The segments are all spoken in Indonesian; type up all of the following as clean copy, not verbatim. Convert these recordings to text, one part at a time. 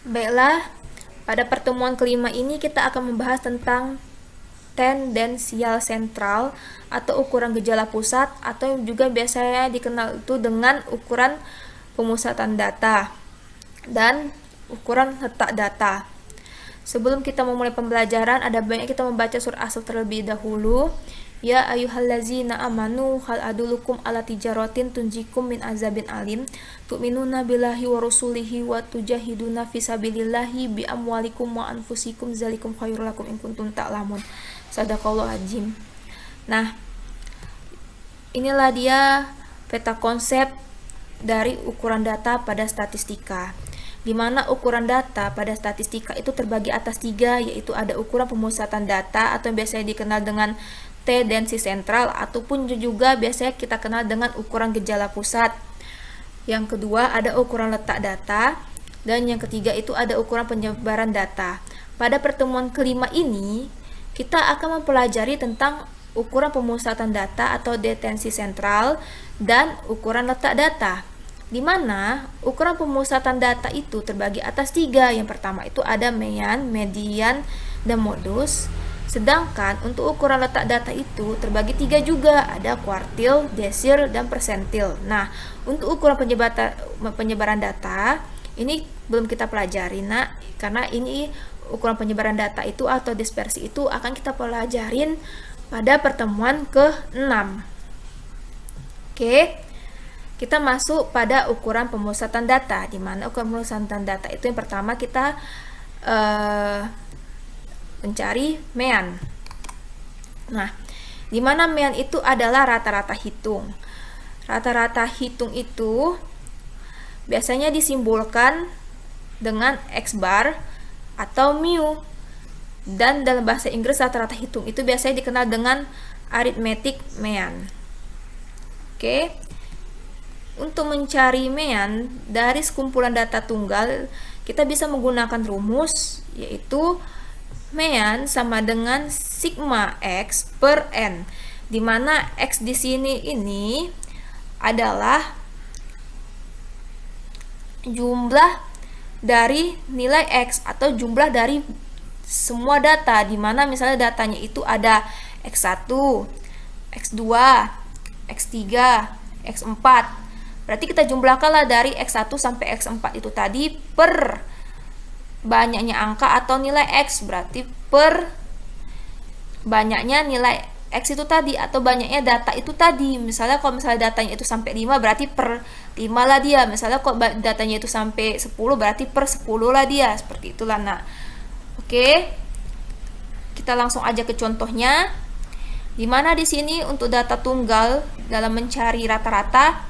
Baiklah, pada pertemuan kelima ini kita akan membahas tentang tendensial sentral atau ukuran gejala pusat, atau juga biasanya dikenal itu dengan ukuran pemusatan data dan ukuran letak data. Sebelum kita memulai pembelajaran, ada baiknya kita membaca surah asal terlebih dahulu. Ya ayyuhallazina amanu hal adulukum ala tijaratin tunjikum min azabin alim tu'minuna billahi wa rasulihi wa tujahiduna fisabilillahi bi amwalikum wa anfusikum zalikum khairul lakum in kuntum ta'lamun. Sadaqallahu azim. Nah, inilah dia peta konsep dari ukuran data pada statistika, di mana ukuran data pada statistika itu terbagi atas 3, yaitu ada ukuran pemusatan data atau biasanya dikenal dengan tendensi sentral, ataupun juga biasanya kita kenal dengan ukuran gejala pusat. Yang kedua ada ukuran letak data, dan yang ketiga itu ada ukuran penyebaran data. Pada pertemuan kelima ini kita akan mempelajari tentang ukuran pemusatan data atau detensi sentral dan ukuran letak data, di mana ukuran pemusatan data itu terbagi atas 3. Yang pertama itu ada mean, median, dan modus. Sedangkan untuk ukuran letak data itu terbagi 3 juga, ada kuartil, desil, dan persentil. Nah, untuk ukuran penyebaran data ini belum kita pelajari, karena ini ukuran penyebaran data itu atau dispersi itu akan kita pelajarin pada pertemuan ke-6. Oke, kita masuk pada ukuran pemusatan data, di mana ukuran pemusatan data itu yang pertama kita mencari mean. Nah, di mana mean itu adalah rata-rata hitung. Rata-rata hitung itu biasanya disimbolkan dengan X bar atau mu. Dan dalam bahasa Inggris rata-rata hitung itu biasanya dikenal dengan arithmetic mean. Oke. Untuk mencari mean dari sekumpulan data tunggal, kita bisa menggunakan rumus, yaitu mean sama dengan sigma X per N, di mana X di sini ini adalah jumlah dari nilai X atau jumlah dari semua data, di mana misalnya datanya itu ada X1, X2, X3, X4. Berarti kita jumlahkanlah dari X1 sampai X4 itu tadi per banyaknya angka atau nilai X, berarti per banyaknya nilai X itu tadi atau banyaknya data itu tadi. Misalnya kalau misalnya datanya itu sampai 5 berarti per 5 lah dia. Misalnya kalau datanya itu sampai 10 berarti per 10 lah dia. Seperti itulah. Nah, oke. Kita langsung aja ke contohnya. Dimana di sini untuk data tunggal dalam mencari rata-rata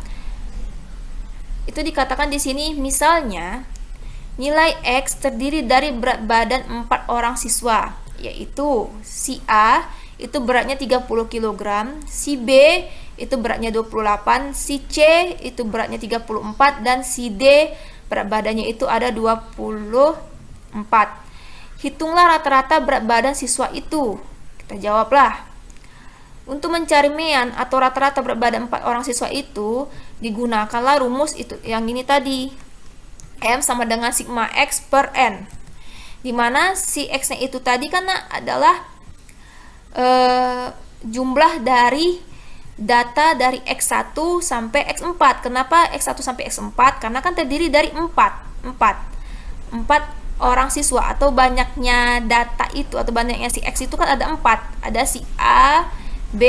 itu dikatakan di sini misalnya nilai X terdiri dari berat badan 4 orang siswa, yaitu si A itu beratnya 30 kg, si B itu beratnya 28, si C itu beratnya 34, dan si D berat badannya itu ada 24. Hitunglah rata-rata berat badan siswa itu. Kita jawablah. Untuk mencari mean atau rata-rata berat badan 4 orang siswa itu, digunakanlah rumus itu yang ini tadi. M sama dengan sigma X per N, dimana si X nya itu tadi kan adalah jumlah dari data dari X1 sampai X4. Kenapa X1 sampai X4? Karena kan terdiri dari 4 orang siswa, atau banyaknya data itu atau banyaknya si X itu kan ada 4. Ada si A, B,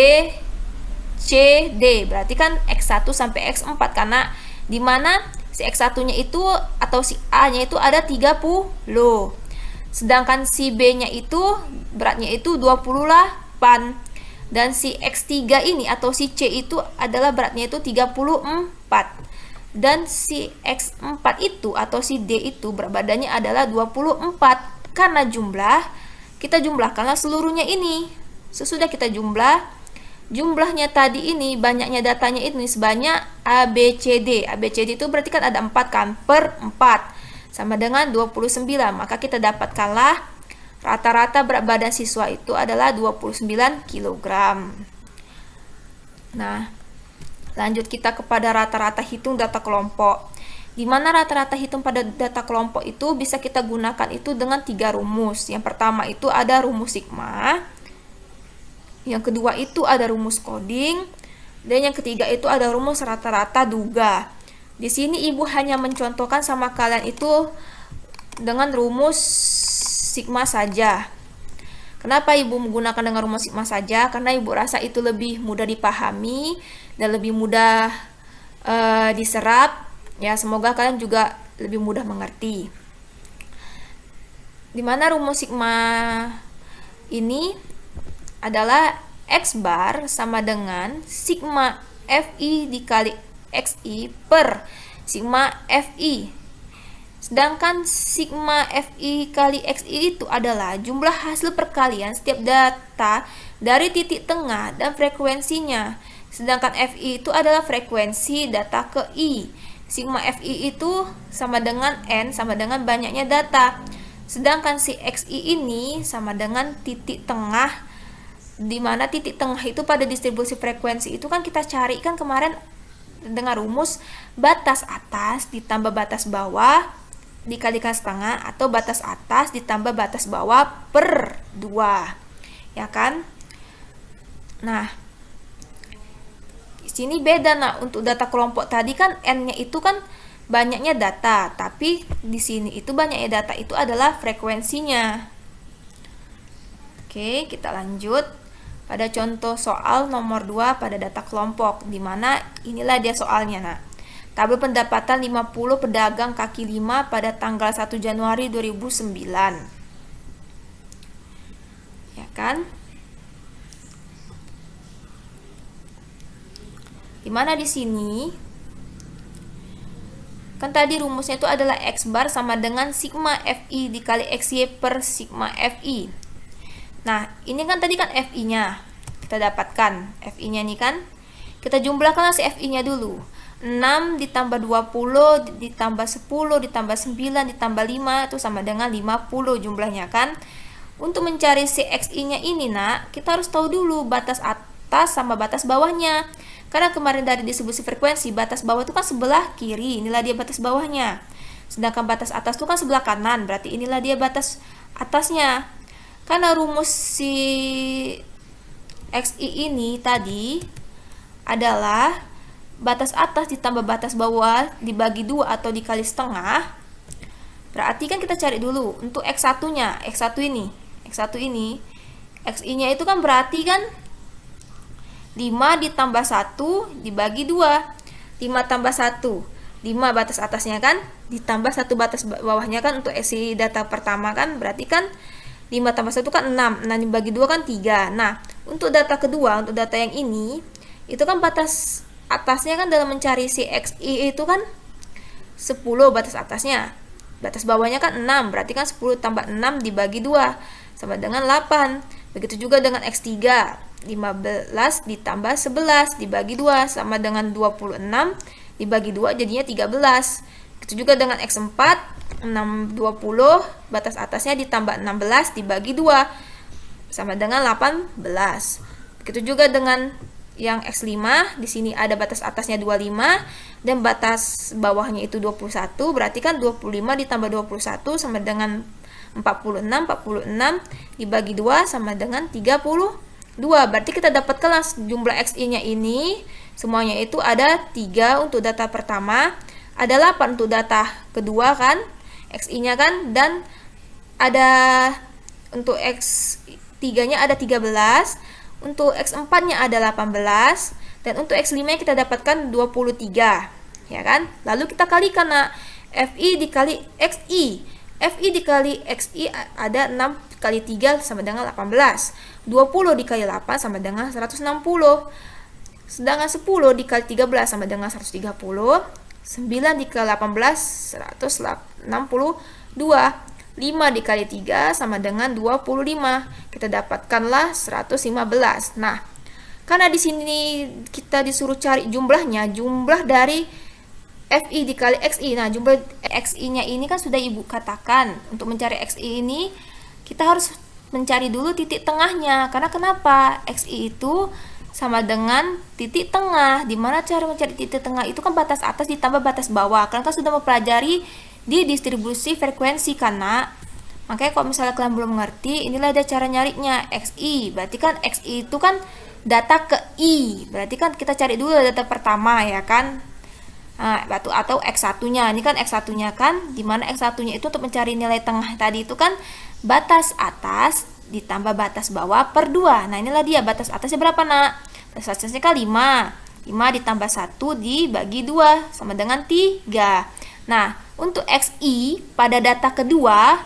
C, D. Berarti kan X1 sampai X4, karena dimana si X1-nya itu atau si A-nya itu ada 30. Sedangkan si B-nya itu beratnya itu 28. Dan si X3 ini atau si C itu adalah beratnya itu 34. Dan si X4 itu atau si D itu berat badannya adalah 24. Karena kita jumlahkanlah seluruhnya ini. Sesudah kita jumlahnya tadi ini, banyaknya datanya ini sebanyak ABCD. ABCD itu berarti kan ada 4 kan, per 4 sama dengan 29. Maka kita dapatkanlah rata-rata berat badan siswa itu adalah 29 kg. Nah, lanjut kita kepada rata-rata hitung data kelompok. di mana rata-rata hitung pada data kelompok itu bisa kita gunakan itu dengan 3 rumus. Yang pertama itu ada rumus sigma, yang kedua itu ada rumus coding, dan yang ketiga itu ada rumus rata-rata duga. Di sini Ibu hanya mencontohkan sama kalian itu dengan rumus sigma saja. Kenapa Ibu menggunakan dengan rumus sigma saja? Karena Ibu rasa itu lebih mudah dipahami dan lebih mudah diserap. Ya, semoga kalian juga lebih mudah mengerti. Dimana rumus sigma ini adalah X bar sama dengan sigma Fi dikali Xi per sigma Fi. Sedangkan sigma Fi kali Xi itu adalah jumlah hasil perkalian setiap data dari titik tengah dan frekuensinya. Sedangkan Fi itu adalah frekuensi data ke I. Sigma Fi itu sama dengan N, sama dengan banyaknya data. Sedangkan si Xi ini sama dengan titik tengah, di mana titik tengah itu pada distribusi frekuensi itu kan kita cari kan kemarin dengan rumus batas atas ditambah batas bawah dikalikan setengah, atau batas atas ditambah batas bawah per 2. Ya kan? Nah, sini beda. Nah, untuk data kelompok tadi kan N-nya itu kan banyaknya data, tapi di sini itu banyaknya data itu adalah frekuensinya. Oke, kita lanjut pada contoh soal nomor 2 pada data kelompok, di mana inilah dia soalnya. Nah, tabel pendapatan 50 pedagang kaki 5 pada tanggal 1 Januari 2009. Ya kan? Dimana di sini kan tadi rumusnya itu adalah X bar sama dengan sigma Fi dikali Xy per sigma Fi. Nah, ini kan tadi kan Fi-nya kita dapatkan. Fi-nya ini kan kita jumlahkan si Fi-nya dulu. 6 ditambah 20 ditambah 10 ditambah 9 ditambah 5 itu sama dengan 50 jumlahnya kan. Untuk mencari si Xi-nya ini, Nak, kita harus tahu dulu batas atas sama batas bawahnya. Karena kemarin dari distribusi frekuensi, batas bawah itu kan sebelah kiri, inilah dia batas bawahnya. Sedangkan batas atas itu kan sebelah kanan, berarti inilah dia batas atasnya. Karena rumus si Xi ini tadi adalah batas atas ditambah batas bawah dibagi 2 atau dikali setengah. Berarti kan kita cari dulu untuk X1-nya, X1 ini, Xi-nya itu kan berarti kan 5 ditambah 1 dibagi 2. 5 tambah 1, 5 batas atasnya kan, ditambah 1 batas bawahnya kan untuk isi data pertama kan, berarti kan 5 tambah 1 kan 6, 6 dibagi 2 kan 3. Nah, untuk data kedua, untuk data yang ini, itu kan batas atasnya kan dalam mencari si Xi itu kan 10 batas atasnya. Batas bawahnya kan 6, berarti kan 10 tambah 6 dibagi 2 sama dengan 8. Begitu juga dengan X3, 15 ditambah 11 dibagi 2 sama dengan 26 dibagi 2 jadinya 13. Begitu juga dengan X4, 6 20 batas atasnya ditambah 16 dibagi 2 sama dengan 18. Begitu juga dengan yang X5, di sini ada batas atasnya 25 dan batas bawahnya itu 21, berarti kan 25 ditambah 21 sama dengan 46, 46 dibagi 2 sama dengan 32. Berarti kita dapatkan jumlah Xi-nya ini semuanya itu ada 3 untuk data pertama, ada 8 untuk data kedua kan, Xi-nya kan, dan ada untuk X3-nya ada 13, untuk X4-nya ada 18, dan untuk X5-nya kita dapatkan 23, ya kan? Lalu kita kalikan, nah, Fi dikali Xi. Fi dikali Xi ada 6 kali 3 sama dengan 18. 20 dikali 8 sama dengan 160. Sedangkan 10 dikali 13 sama dengan 130. 9 dikali 18 162. 5 dikali 3 sama dengan 25. Kita dapatkanlah 115. Nah, karena di sini kita disuruh cari jumlahnya, jumlah dari Fi dikali Xi. Nah, jumlah Xi-nya ini kan sudah Ibu katakan. Untuk mencari Xi ini kita harus mencari dulu titik tengahnya. Karena kenapa? Xi itu sama dengan titik tengah. Dimana cara mencari titik tengah itu kan batas atas ditambah batas bawah. Kalian kan sudah mempelajari di distribusi frekuensi kan nak. Makanya kalau misalnya kalian belum mengerti, inilah ada cara nyarinya. XI, berarti kan XI itu kan data ke I, berarti kan kita cari dulu data pertama ya kan. Nah, atau X1-nya. Ini kan X1-nya kan, dimana X1-nya itu untuk mencari nilai tengah tadi itu kan batas atas ditambah batas bawah per 2. Nah, inilah dia batas atasnya berapa, nak? Batas atasnya kan 5. 5 ditambah 1 dibagi 2 sama dengan 3. Nah, untuk XI pada data kedua,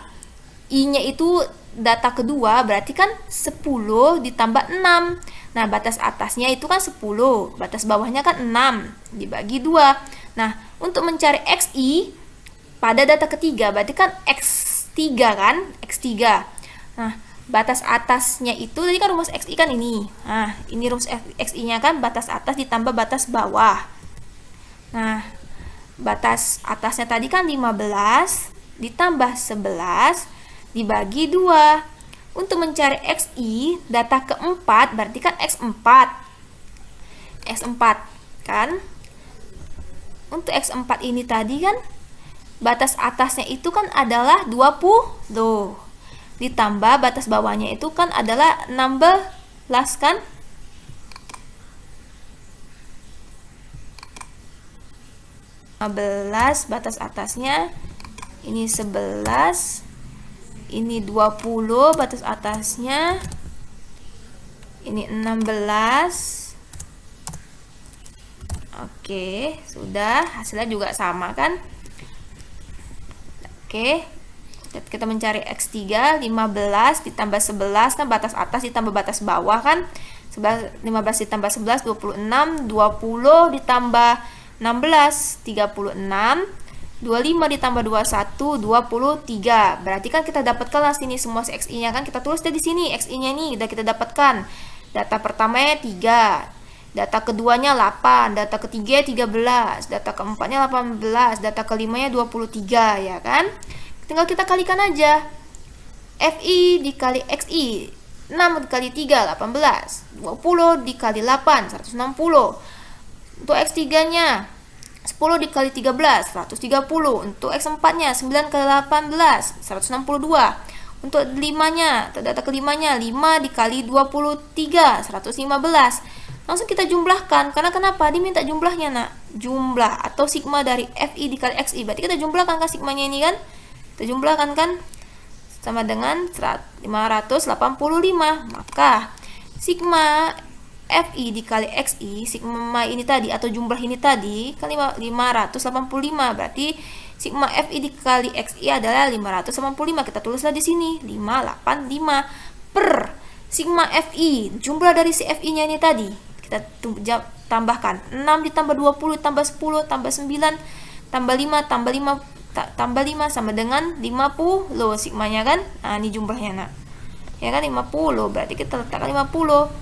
I-nya itu data kedua berarti kan 10 ditambah 6. Nah, batas atasnya itu kan 10, batas bawahnya kan 6 dibagi 2. Nah, untuk mencari XI pada data ketiga berarti kan X3 kan? X3. Nah, batas atasnya itu tadi kan rumus XI kan ini. Nah, ini rumus XI-nya kan batas atas ditambah batas bawah. Nah, batas atasnya tadi kan 15 ditambah 11 dibagi 2. Untuk mencari XI data keempat berarti kan X4. X4 kan? Untuk X4 ini tadi kan batas atasnya itu kan adalah 20. Ditambah batas bawahnya itu kan adalah 16 kan? Batas atasnya ini 11, ini 20 batas atasnya, ini 16. Oke, sudah, hasilnya juga sama kan? Oke, kita mencari X3, 15 ditambah 11 kan batas atas ditambah batas bawah kan? 15 ditambah 11, 26, 20 ditambah 16, 36, 25 ditambah 21, 23. Berarti kan kita dapatkan lah sini semua XI-nya kan, kita tulis di sini XI-nya nih udah kita dapatkan. Data pertamanya 3, data keduanya 8, data ketiga 13, data keempatnya 18, data kelimanya 23 ya kan? Tinggal kita kalikan aja. FI dikali XI, 6 dikali 3, 18, 20 dikali 8, 160. Untuk X3-nya 10 dikali 13, 130. Untuk X4-nya 9 kali 18, 162. Untuk 5-nya, data kelimanya 5 dikali 23, 115. Langsung kita jumlahkan. Karena kenapa? Diminta jumlahnya, nak. Jumlah atau sigma dari FI dikali XI. Berarti kita jumlahkan kan sigmanya ini kan? Kita jumlahkan kan? Sama dengan 585. Maka sigma FI dikali XI, sigma ini tadi atau jumlah ini tadi kan 585. Berarti sigma FI dikali XI adalah 585. Kita tulislah di sini 585 per sigma FI, jumlah dari si FI-nya ini tadi. Kita tambahkan 6 ditambah 20 tambah 10 tambah 9 tambah 5 tambah 5 tambah 5 sama dengan 50 sigmanya kan. Nah, ini jumlahnya, nak. Ya kan 50. Berarti kita letakkan 50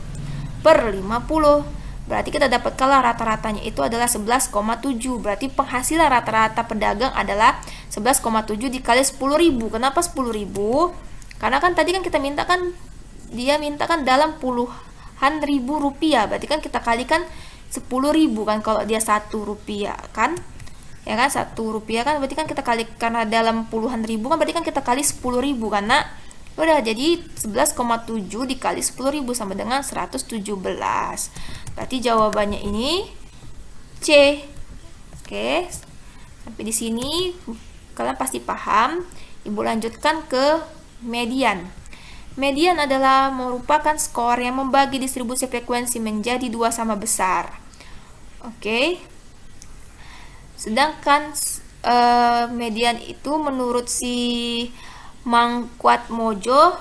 per 50. Berarti kita dapat kalah rata-ratanya itu adalah 11,7. Berarti penghasilan rata-rata pedagang adalah 11,7 dikali 10.000. Kenapa 10.000? Karena kan tadi kan kita minta kan, dia minta kan dalam puluhan ribu rupiah. Berarti kan kita kalikan 10.000 kan kalau dia 1 rupiah kan. Ya kan 1 rupiah kan berarti kan kita kali, karena dalam puluhan ribu kan berarti kan kita kali 10.000 kan, nak. Udah, jadi 11,7 dikali 10.000 sama dengan 117. Berarti jawabannya ini C. Oke. Sampai di sini kalian pasti paham. Ibu lanjutkan ke median. Median adalah merupakan skor yang membagi distribusi frekuensi menjadi 2 sama besar. Oke. Sedangkan median itu menurut si Mangkuat Mojo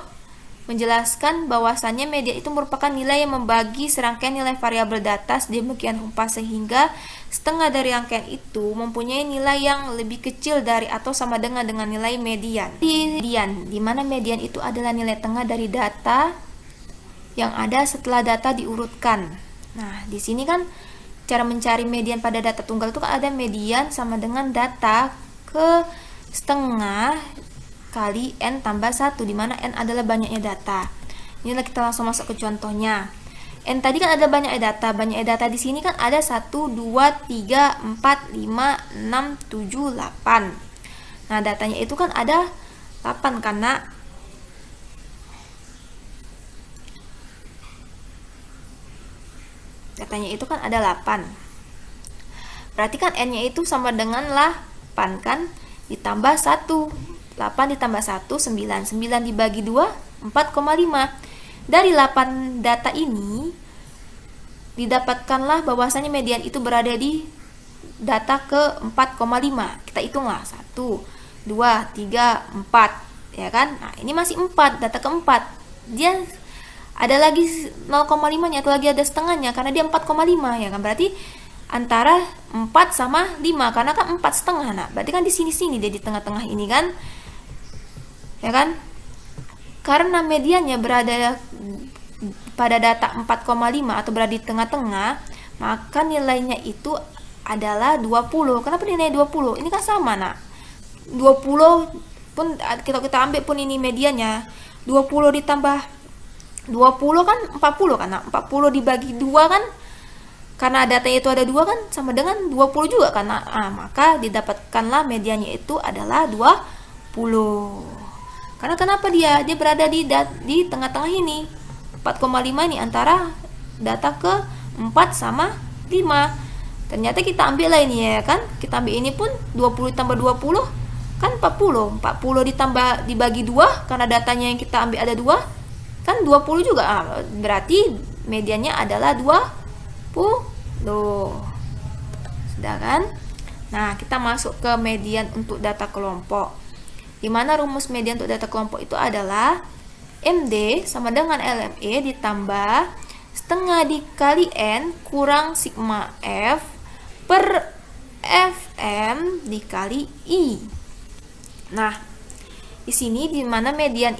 menjelaskan bahwasannya median itu merupakan nilai yang membagi serangkaian nilai variabel data sedemikian rupa sehingga setengah dari rangkaian itu mempunyai nilai yang lebih kecil dari atau sama dengan nilai median. Di mana median itu adalah nilai tengah dari data yang ada setelah data diurutkan. Nah, di sini kan cara mencari median pada data tunggal itu kan ada median sama dengan data ke setengah kali n tambah 1, dimana n adalah banyaknya data. Inilah kita langsung masuk ke contohnya. N tadi kan ada banyak data. Banyak data di sini kan ada 1, 2, 3, 4, 5, 6, 7, 8. Nah, datanya itu kan ada 8 karena datanya itu kan ada 8. Berarti kan N-nya itu sama dengan 8 kan, ditambah 1. 8 ditambah 1, 9. 9 dibagi 2, 4,5. Dari 8 data ini, didapatkanlah bahwasanya median itu berada di data ke 4,5. Kita hitunglah. 1, 2, 3, 4. Ya kan? Nah, ini masih 4, data keempat. Dia ada lagi 0,5-nya atau lagi ada setengahnya karena dia 4,5 ya kan. Berarti antara 4 sama 5 karena kan 4 setengah. Nah, berarti kan di sini-sini dia di tengah-tengah ini kan. Ya kan? Karena mediannya berada pada data 4,5 atau berada di tengah-tengah, maka nilainya itu adalah 20. Kenapa nilai 20? Ini kan sama, nak. 20 pun kita ambil pun ini mediannya. 20 ditambah 20 kan 40 kan, nak. 40 dibagi 2 kan, karena datanya itu ada 2 kan sama dengan 20 juga kan. Maka didapatkanlah mediannya itu adalah 20. Karena kenapa dia berada di tengah-tengah ini. 4,5 ini antara data ke 4 sama 5. Ternyata kita ambil lah ini ya kan. Kita ambil ini pun 20 ditambah 20 kan 40. 40 ditambah dibagi 2 karena datanya yang kita ambil ada 2 kan 20 juga. Berarti mediannya adalah 20. Sudah kan? Nah, kita masuk ke median untuk data kelompok. Di mana rumus median untuk data kelompok itu adalah MD sama dengan LME ditambah setengah dikali N kurang sigma F per FM dikali I. Nah, di sini di mana median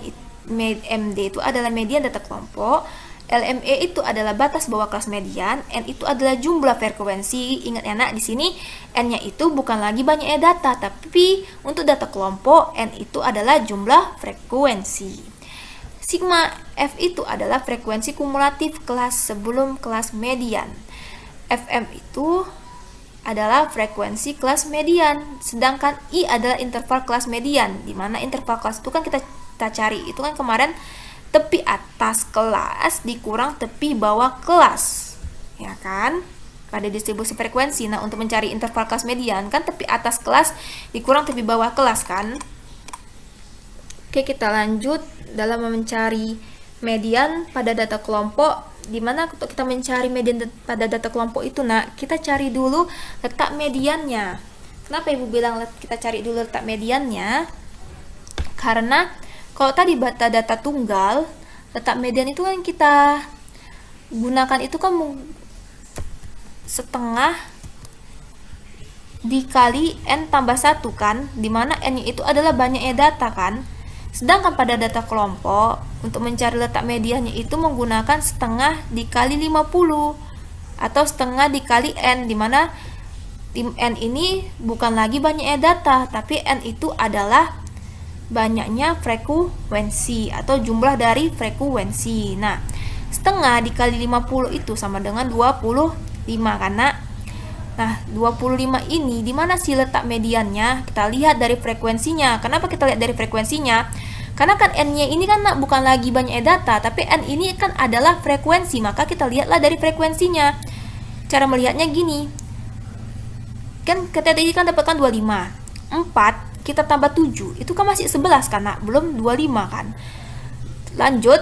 MD itu adalah median data kelompok, LME itu adalah batas bawah kelas median, N itu adalah jumlah frekuensi. Ingat ya nak, di sini N-nya itu bukan lagi banyaknya data, tapi untuk data kelompok N itu adalah jumlah frekuensi. Sigma F itu adalah frekuensi kumulatif kelas sebelum kelas median. FM itu adalah frekuensi kelas median, sedangkan I adalah interval kelas median. Di mana interval kelas itu kan kita cari, itu kan kemarin tepi atas kelas dikurang tepi bawah kelas, ya kan, pada distribusi frekuensi. Nah, untuk mencari interval kelas median kan tepi atas kelas dikurang tepi bawah kelas kan. Oke, kita lanjut dalam mencari median pada data kelompok. Dimana untuk kita mencari median pada data kelompok itu, nak, kita cari dulu letak mediannya. Kenapa ibu bilang kita cari dulu letak mediannya? Karena kalau tadi data tunggal, letak median itu kan kita gunakan itu kan setengah dikali N tambah 1 kan, dimana N itu adalah banyaknya data kan. Sedangkan pada data kelompok, untuk mencari letak mediannya itu menggunakan setengah dikali 50 atau setengah dikali N, dimana N ini bukan lagi banyaknya data, tapi N itu adalah banyaknya frekuensi atau jumlah dari frekuensi. Nah, setengah dikali 50 itu sama dengan 25 karena nah 25 ini dimana sih letak mediannya? Kita lihat dari frekuensinya. Kenapa kita lihat dari frekuensinya? Karena kan N-nya ini kan bukan lagi banyak data, tapi N ini kan adalah frekuensi, maka kita lihatlah dari frekuensinya. Cara melihatnya gini, kan kita tadi kan dapatkan 25, 4 kita tambah 7, itu kan masih 11 kan, nak? Belum 25 kan. Lanjut,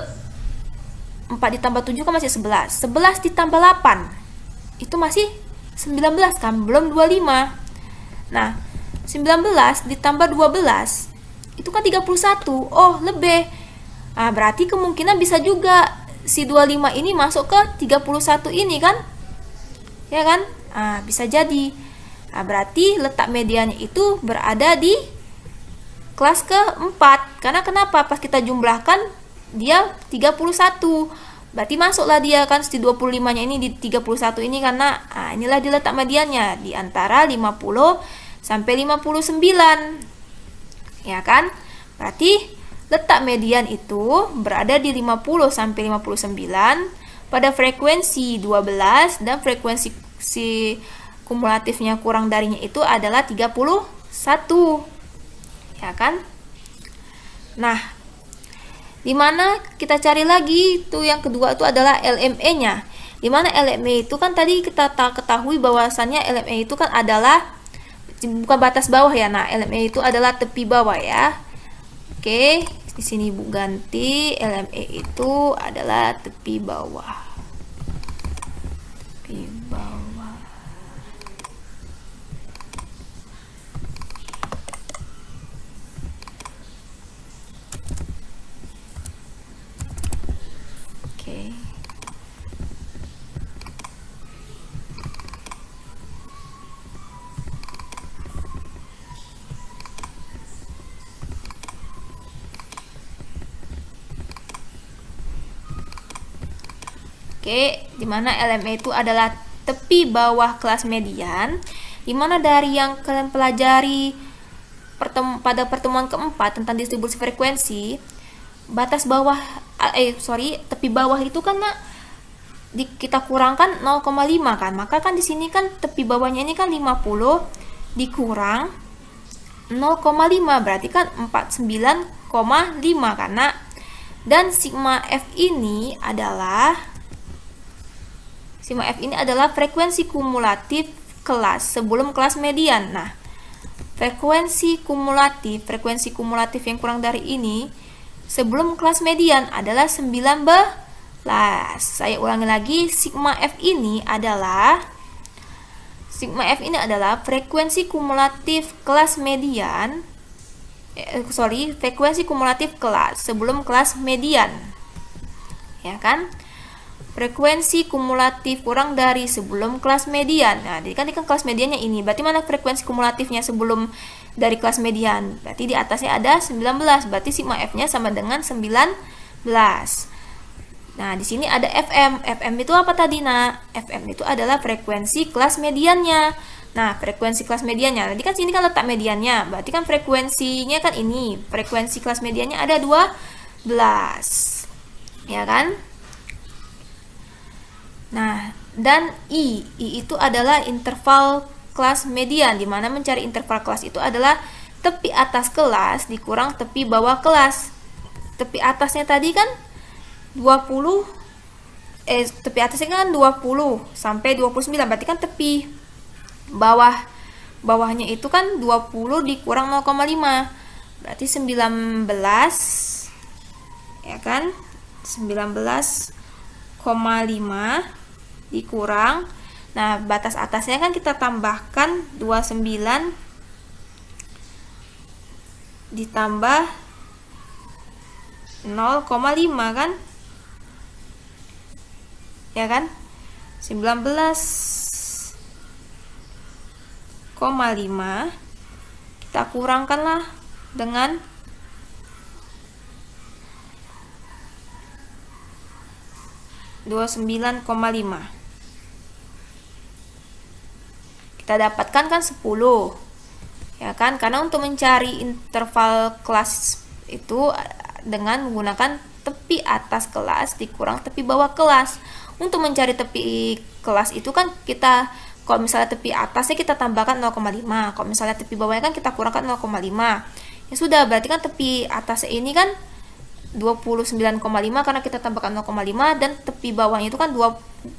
4 ditambah 7 kan masih 11. 11 ditambah 8, itu masih 19 kan, belum 25. Nah, 19 ditambah 12, itu kan 31. Oh, lebih. Nah, berarti kemungkinan bisa juga si 25 ini masuk ke 31 ini kan? Ya kan? Nah, bisa jadi. Nah, berarti letak mediannya itu berada di kelas ke-4. Karena kenapa? Pas kita jumlahkan dia 31. Berarti masuklah dia kan si 25-nya ini di 31 ini karena inilah di letak mediannya di antara 50 sampai 59. Ya kan? Berarti letak median itu berada di 50 sampai 59 pada frekuensi 12 dan frekuensi si kumulatifnya kurang darinya itu adalah 31. Ya kan? Nah, dimana kita cari lagi tuh yang kedua itu adalah LME-nya. Dimana LME itu kan tadi kita ketahui bahwasannya LME itu kan adalah bukan batas bawah ya. Nah, LME itu adalah tepi bawah ya. Oke, di sini Bu ganti LME itu adalah tepi bawah. Tepi bawah. Oke. Oke, dimana LME itu adalah tepi bawah kelas median, dimana dari yang kalian pelajari pada pertemuan keempat tentang distribusi frekuensi, batas bawah, tepi bawah itu kan kita kurangkan 0,5 kan, maka kan di sini kan tepi bawahnya ini kan 50 dikurang 0,5 berarti kan 49,5 karena, dan sigma F ini adalah frekuensi kumulatif kelas sebelum kelas median. Nah, frekuensi kumulatif yang kurang dari ini sebelum kelas median adalah 19. Saya ulangi lagi, sigma F ini adalah frekuensi kumulatif kelas median, frekuensi kumulatif kelas sebelum kelas median. Ya kan? Frekuensi kumulatif kurang dari sebelum kelas median. Nah, jadi kan kelas mediannya ini. Berarti mana frekuensi kumulatifnya sebelum dari kelas median? Berarti di atasnya ada 19. Berarti sigma F-nya sama dengan 19. Nah, di sini ada FM. FM itu apa tadi, Nak? FM itu adalah frekuensi kelas mediannya. Nah, frekuensi kelas mediannya. Tadi kan sini kan letak mediannya. Berarti kan frekuensinya kan ini. Frekuensi kelas mediannya ada 12. Ya kan? Nah, dan I itu adalah interval kelas median, di mana mencari interval kelas itu adalah tepi atas kelas dikurang tepi bawah kelas. Tepi atasnya tadi kan 20, tepi atasnya kan 20 sampai 29, berarti kan tepi bawahnya itu kan 20 dikurang 0,5, berarti 19, ya kan, 19,5 dikurang, nah batas atasnya kan kita tambahkan 29 ditambah 0,5 kan, ya kan, 19,5 kita kurangkanlah dengan 29,5, kita dapatkan kan 10, ya kan, karena untuk mencari interval kelas itu dengan menggunakan tepi atas kelas dikurang tepi bawah kelas. Untuk mencari tepi kelas itu kan kita, kalau misalnya tepi atasnya kita tambahkan 0,5, kalau misalnya tepi bawahnya kan kita kurangkan 0,5, ya sudah, berarti kan tepi atasnya ini kan 29,5 karena kita tambahkan 0,5, dan tepi bawahnya itu kan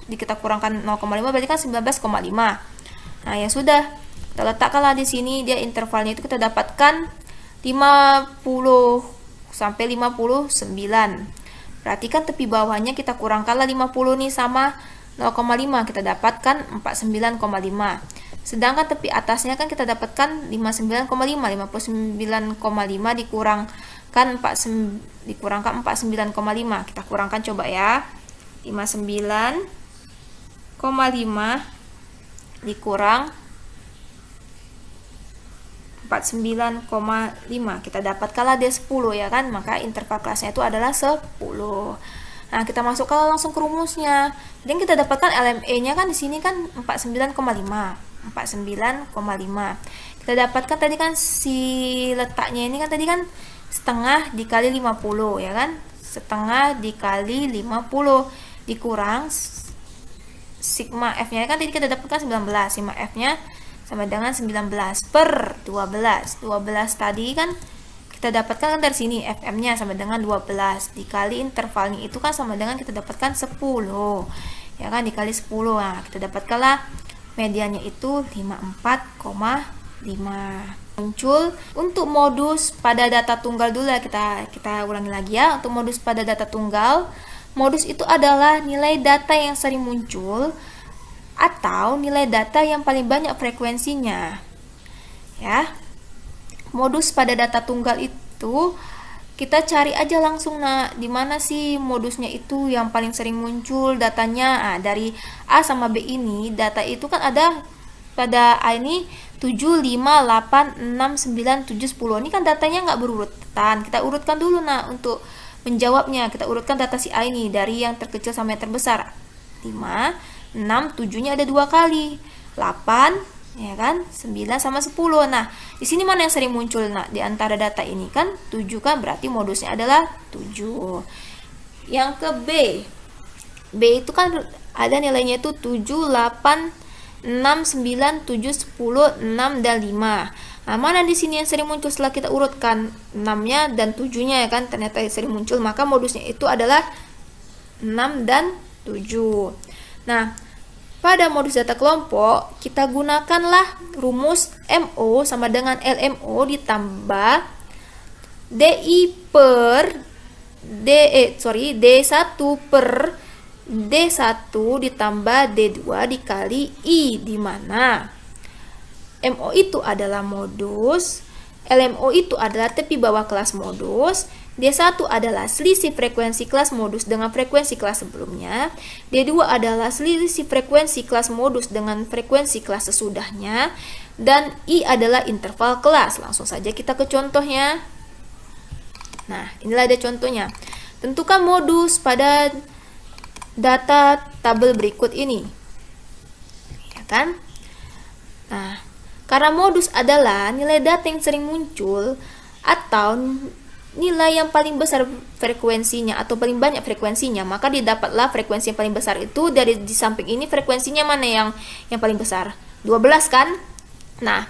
kita kurangkan 0,5 berarti kan 19,5. Nah, ya sudah, kita letakkanlah di sini, dia intervalnya itu kita dapatkan 50 sampai 59. Berarti kan tepi bawahnya kita kurangkanlah 50 nih sama 0,5, kita dapatkan 49,5. Sedangkan tepi atasnya kan kita dapatkan 59,5 dikurangkan 49,5. Kita kurangkan coba ya. 59,5 dikurang 49,5, kita dapatkanlah dia 10, ya kan, maka interval kelasnya itu adalah 10. Nah, kita masukkan langsung ke rumusnya. Jadi kita dapatkan LME-nya kan di sini kan 49,5. Kita dapatkan tadi kan si letaknya ini kan tadi kan setengah dikali 50, ya kan? Setengah dikali 50. dikurang sigma F-nya kan tadi kita dapatkan 19, sigma F-nya sama dengan 19 per 12. 12 tadi kan kita dapatkan kan dari sini, FM-nya sama dengan 12 dikali intervalnya itu kan sama dengan kita dapatkan 10. Ya kan, dikali 10. Nah, kita dapatkanlah mediannya itu 54,5. Muncul untuk modus pada data tunggal dulu ya, kita ulangi lagi ya. Untuk modus pada data tunggal, modus itu adalah nilai data yang sering muncul atau nilai data yang paling banyak frekuensinya. Ya. Modus pada data tunggal itu kita cari aja langsung, nah di mana sih modusnya itu yang paling sering muncul datanya. Nah, dari A sama B ini data itu kan ada pada A ini 7, 5, 8, 6, 9, 7, 10. Ini kan datanya nggak berurutan. Kita urutkan dulu nah untuk menjawabnya. Kita urutkan data si A ini dari yang terkecil sama yang terbesar. 5, 6, 7-nya ada 2 kali. 8, ya kan? 9 sama 10. Nah, di sini mana yang sering muncul? Nah, di antara data ini kan 7 kan berarti modusnya adalah 7. Yang ke B. B itu kan ada nilainya itu 7, 8, 6, 9, 7, 10, 6, dan 5. Nah, mana di sini yang sering muncul setelah kita urutkan 6-nya dan 7-nya ya kan? Ternyata yang sering muncul, maka modusnya itu adalah 6 dan 7. Nah, pada modus data kelompok, kita gunakanlah rumus MO sama dengan LMO ditambah DI per D1 per D1 ditambah D2 dikali I, di mana MO itu adalah modus, LMO itu adalah tepi bawah kelas modus, D1 adalah selisih frekuensi kelas modus dengan frekuensi kelas sebelumnya, D2 adalah selisih frekuensi kelas modus dengan frekuensi kelas sesudahnya, dan I adalah interval kelas. Langsung saja kita ke contohnya. Nah, inilah ada contohnya. Tentukan modus pada data tabel berikut ini. Ya kan? Nah, karena modus adalah nilai data yang sering muncul atau nilai yang paling besar frekuensinya atau paling banyak frekuensinya, maka didapatlah frekuensi yang paling besar itu dari di samping ini. Frekuensinya mana yang paling besar? 12 kan? Nah,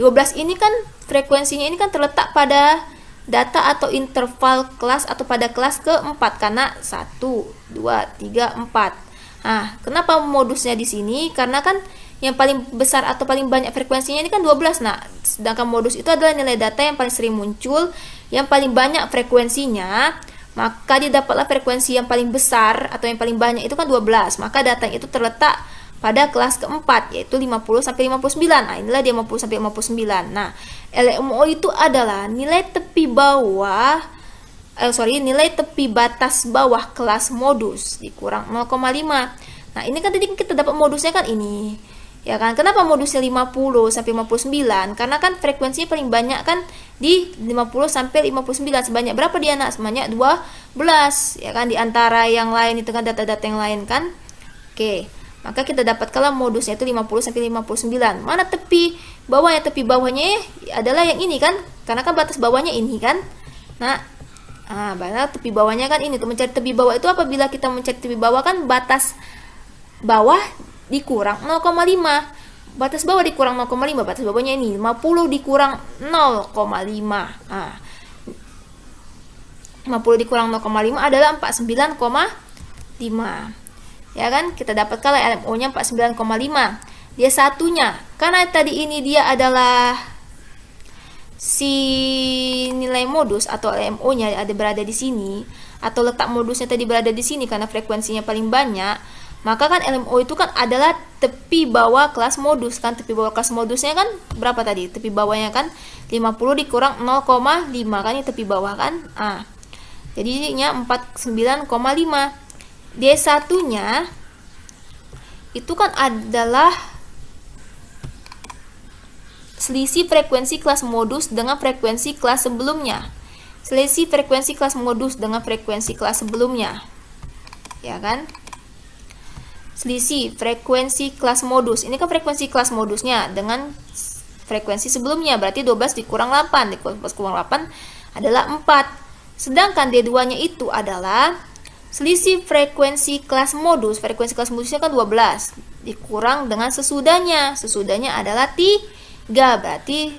12 ini kan frekuensinya ini kan terletak pada data atau interval kelas atau pada kelas keempat karena 1, 2, 3, 4. Nah, kenapa modusnya di sini? Karena kan yang paling besar atau paling banyak frekuensinya ini kan 12. Nah, sedangkan modus itu adalah nilai data yang paling sering muncul, yang paling banyak frekuensinya, maka didapatlah frekuensi yang paling besar atau yang paling banyak itu kan 12. Maka data itu terletak pada kelas keempat, yaitu 50 sampai 59. Nah, inilah dia 50 sampai 59. Nah, LMO itu adalah nilai tepi bawah nilai tepi batas bawah kelas modus dikurang 0,5. Nah, ini kan tadi kita dapat modusnya kan ini. Ya kan? Kenapa modusnya 50 sampai 59? Karena kan frekuensinya paling banyak kan di 50 sampai 59. Sebanyak berapa dia nak? Sebanyak 12. Ya kan, di antara yang lain itu kan data-data yang lain kan. Oke. Maka kita dapat kalau modusnya itu 50 sampai 59. Mana tepi bawahnya? Tepi bawahnya adalah yang ini kan? Karena kan batas bawahnya ini kan. Nah, batas tepi bawahnya kan ini. Tuh, mencari tepi bawah itu apabila kita mencari tepi bawah kan batas bawah dikurang 0,5. Batas bawah dikurang 0,5. Batas bawahnya ini 50 dikurang 0,5. 50 dikurang 0,5 adalah 49,5. Ya kan, kita dapat kalau LMO-nya 49,5. Dia satunya, karena tadi ini dia adalah si nilai modus atau LMO-nya ada berada di sini, atau letak modusnya tadi berada di sini karena frekuensinya paling banyak, maka kan LMO itu kan adalah tepi bawah kelas modus kan. Tepi bawah kelas modusnya kan berapa tadi? Tepi bawahnya kan 50 dikurang 0,5 kan, ini tepi bawah kan. Jadinya 49,5. D1-nya itu kan adalah selisih frekuensi kelas modus dengan frekuensi kelas sebelumnya. Selisih frekuensi kelas modus dengan frekuensi kelas sebelumnya. Ya kan? Selisih frekuensi kelas modus. Ini kan frekuensi kelas modusnya dengan frekuensi sebelumnya. Berarti 12 dikurang 8. 12 kurang 8 adalah 4. Sedangkan D2-nya itu adalah selisih frekuensi kelas modusnya kan 12 dikurang dengan sesudahnya adalah 3, berarti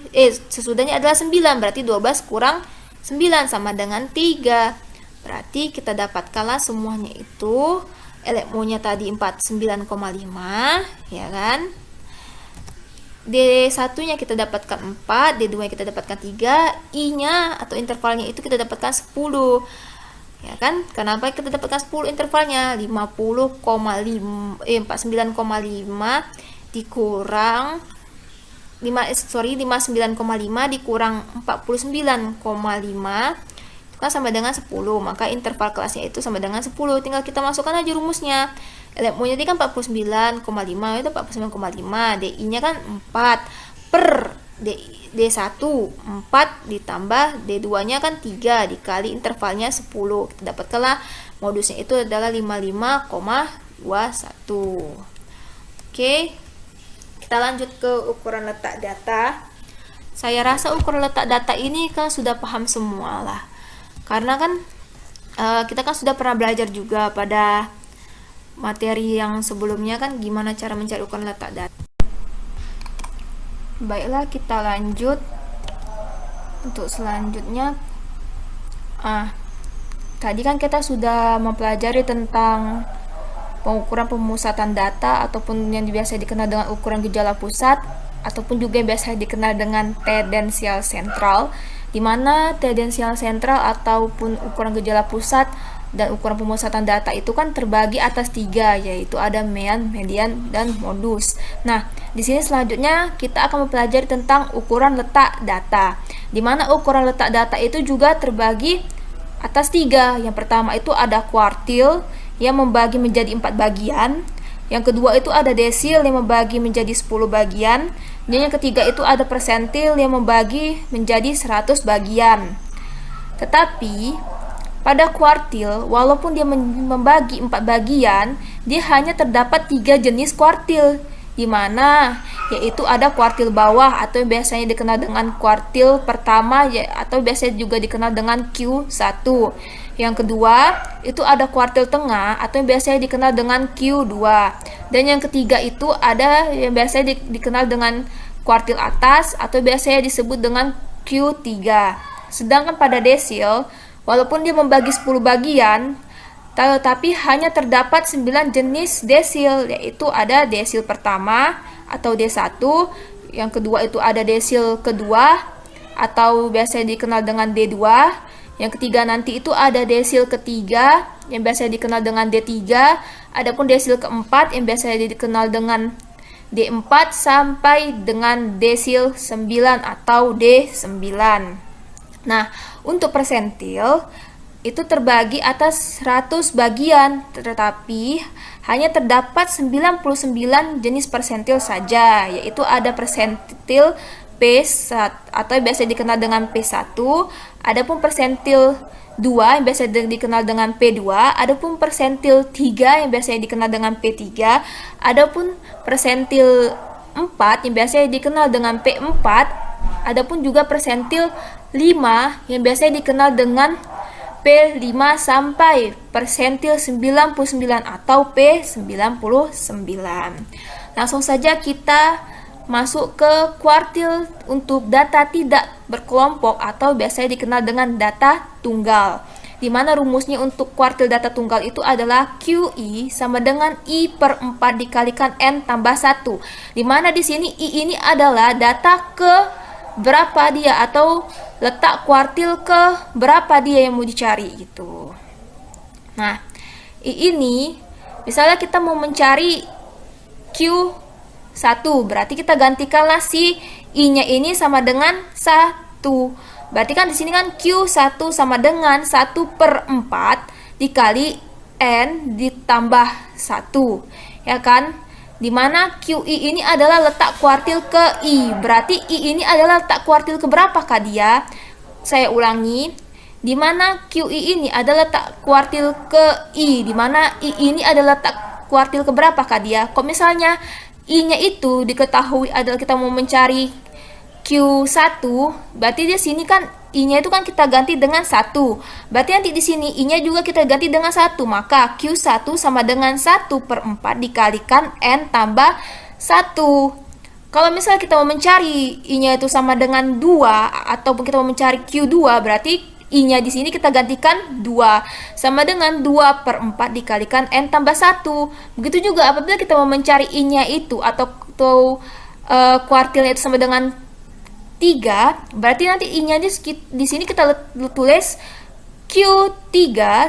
sesudahnya adalah 9, berarti 12 kurang 9 sama dengan 3, berarti kita dapatkanlah semuanya itu LMO-nya tadi 49,5, ya kan. D1 nya kita dapatkan 4, D2 nya kita dapatkan 3, I nya atau intervalnya itu kita dapatkan 10, ya kan. Kenapa kita dapatkan 10 intervalnya? 49,5 dikurang 59,5 dikurang 49,5 itu kan sama dengan 10, maka interval kelasnya itu sama dengan 10. Tinggal kita masukkan aja rumusnya. LMO-nya tadi kan 49,5, itu 49,5, DI nya kan 4 per D1 4 ditambah D2 nya kan 3 dikali intervalnya 10, kita dapatkanlah modusnya itu adalah 55,21. Oke, kita lanjut ke ukuran letak data. Saya rasa ukuran letak data ini kan sudah paham semua lah, karena kan kita kan sudah pernah belajar juga pada materi yang sebelumnya kan gimana cara mencari ukuran letak data. Baiklah, kita lanjut untuk selanjutnya. Tadi kan kita sudah mempelajari tentang pengukuran pemusatan data ataupun yang biasa dikenal dengan ukuran gejala pusat ataupun juga yang biasa dikenal dengan tendensial sentral, di mana tendensial sentral ataupun ukuran gejala pusat dan ukuran pemusatan data itu kan terbagi atas 3, yaitu ada mean, median, dan modus. Nah, di sini selanjutnya kita akan mempelajari tentang ukuran letak data, di mana ukuran letak data itu juga terbagi atas 3. Yang pertama itu ada kuartil yang membagi menjadi 4 bagian. Yang kedua itu ada desil yang membagi menjadi 10 bagian. Dan yang ketiga itu ada persentil yang membagi menjadi 100 bagian. Tetapi pada kuartil, walaupun dia membagi 4 bagian, dia hanya terdapat 3 jenis kuartil, di mana yaitu ada kuartil bawah atau yang biasanya dikenal dengan kuartil pertama atau biasanya juga dikenal dengan Q1. Yang kedua, itu ada kuartil tengah atau yang biasanya dikenal dengan Q2. Dan yang ketiga itu ada yang biasanya dikenal dengan kuartil atas atau biasanya disebut dengan Q3. Sedangkan pada desil, walaupun dia membagi 10 bagian, tetapi hanya terdapat 9 jenis desil, yaitu ada desil pertama atau D1, yang kedua itu ada desil kedua atau biasanya dikenal dengan D2, yang ketiga nanti itu ada desil ketiga yang biasanya dikenal dengan D3, adapun desil keempat yang biasanya dikenal dengan D4 sampai dengan desil 9 atau D9. Nah, untuk persentil itu terbagi atas 100 bagian, tetapi hanya terdapat 99 jenis persentil saja, yaitu ada persentil P1 atau biasa dikenal dengan P1, adapun persentil 2 yang biasa dikenal dengan P2, adapun persentil 3 yang biasa dikenal dengan P3, adapun persentil 4 yang biasa dikenal dengan P4, adapun juga persentil 5 yang biasa dikenal dengan P5 sampai persentil 99 atau P99. Langsung saja kita masuk ke kuartil untuk data tidak berkelompok atau biasanya dikenal dengan data tunggal, di mana rumusnya untuk kuartil data tunggal itu adalah QI sama dengan I per 4 dikalikan N tambah 1, di mana di sini I ini adalah data ke berapa dia atau letak kuartil ke berapa dia yang mau dicari gitu. Nah, I ini misalnya kita mau mencari Q1, berarti kita gantikanlah si I-nya ini sama dengan 1. Berarti kan di sini kan Q1 sama dengan 1 per 4 dikali N ditambah 1, ya kan? Dimana QI ini adalah letak kuartil ke I, berarti I ini adalah letak kuartil ke berapakah dia? Saya ulangi, dimana QI ini adalah letak kuartil ke I, dimana I ini adalah letak kuartil ke berapakah dia? Kalau misalnya I-nya itu diketahui adalah kita mau mencari Q1, berarti di sini kan I-nya itu kan kita ganti dengan 1. Berarti nanti di sini I-nya juga kita ganti dengan 1. Maka Q1 sama dengan 1/4 dikalikan N tambah 1. Kalau misalnya kita mau mencari I-nya itu sama dengan 2, ataupun kita mau mencari Q2, berarti I-nya di sini kita gantikan 2. Sama dengan 2/4 dikalikan N tambah 1. Begitu juga apabila kita mau mencari I-nya itu, atau kuartilnya itu sama dengan 3, berarti nanti I-nya di sini kita tulis Q3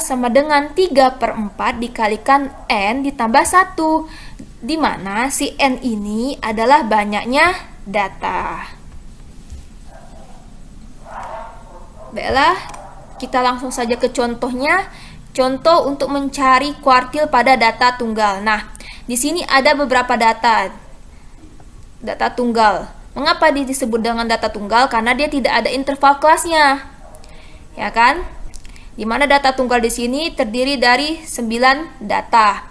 sama dengan 3/4 dikalikan N ditambah 1, di mana si N ini adalah banyaknya data. Baiklah, kita langsung saja ke contohnya. Contoh untuk mencari kuartil pada data tunggal. Nah, di sini ada beberapa data tunggal. Mengapa disebut dengan data tunggal? Karena dia tidak ada interval kelasnya. Ya kan? Dimana data tunggal di sini terdiri dari 9 data.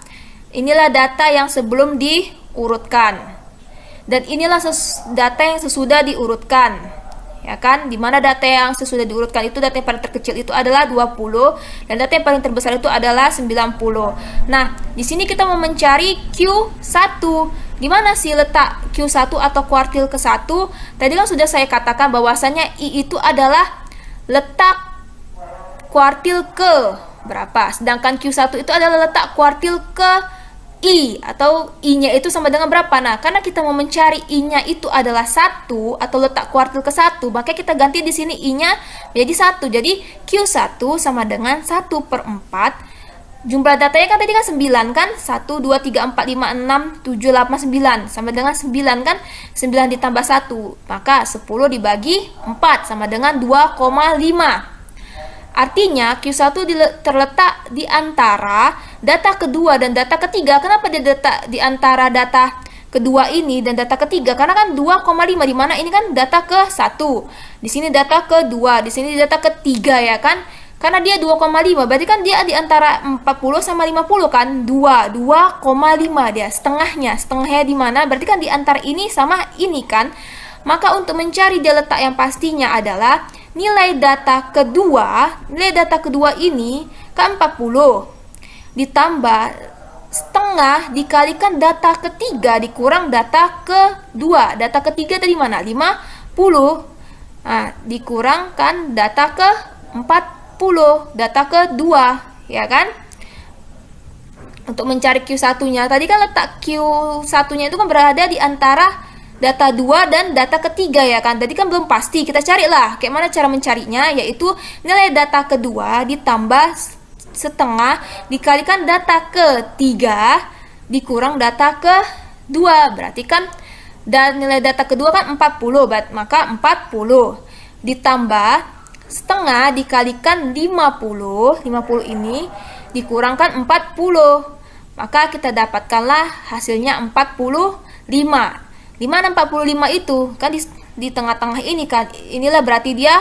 Inilah data yang sebelum diurutkan. Dan inilah data yang sesudah diurutkan. Ya kan? Dimana data yang sesudah diurutkan itu, data yang paling terkecil itu adalah 20 dan data yang paling terbesar itu adalah 90. Nah, di sini kita mau mencari Q1. Di mana sih letak Q1 atau kuartil ke-1? Tadi kan sudah saya katakan bahwasanya I itu adalah letak kuartil ke berapa, sedangkan Q1 itu adalah letak kuartil ke I, atau I-nya itu sama dengan berapa. Nah, karena kita mau mencari I-nya itu adalah 1 atau letak kuartil ke-1, maka kita ganti di sini I-nya menjadi 1. Jadi Q1 sama dengan 1/4. Jumlah datanya kan tadi kan 9 kan? 1, 2, 3, 4, 5, 6, 7, 8, 9. Sama dengan 9 kan? 9 ditambah 1. Maka 10 dibagi 4 sama dengan 2,5. Artinya Q1 terletak di antara data kedua dan data ketiga. Kenapa dia letak di antara data kedua ini dan data ketiga? Karena kan 2,5, di mana ini kan data ke-1. Di sini data kedua, di sini data ketiga, ya kan? Karena dia 2,5, berarti kan dia di antara 40 sama 50 kan? 2,5 dia, setengahnya. Setengahnya di mana? Berarti kan di antara ini sama ini kan? Maka untuk mencari dia letak yang pastinya adalah nilai data kedua ini ke 40 ditambah setengah dikalikan data ketiga dikurang data kedua. Data ketiga tadi mana? 50. Nah, dikurangkan data ke 40. Data kedua, ya kan? Untuk mencari Q1-nya, tadi kan letak Q1-nya itu kan berada di antara data 2 dan data ketiga, ya kan? Tadi kan belum pasti, kita carilah. Kayak mana cara mencarinya? Yaitu nilai data kedua ditambah setengah dikalikan data ketiga dikurang data kedua. Berarti kan nilai data kedua kan 40, maka 40 ditambah setengah dikalikan 50 ini dikurangkan 40, maka kita dapatkanlah hasilnya 45. Di mana 45 itu? Kan di tengah-tengah ini kan. Inilah berarti dia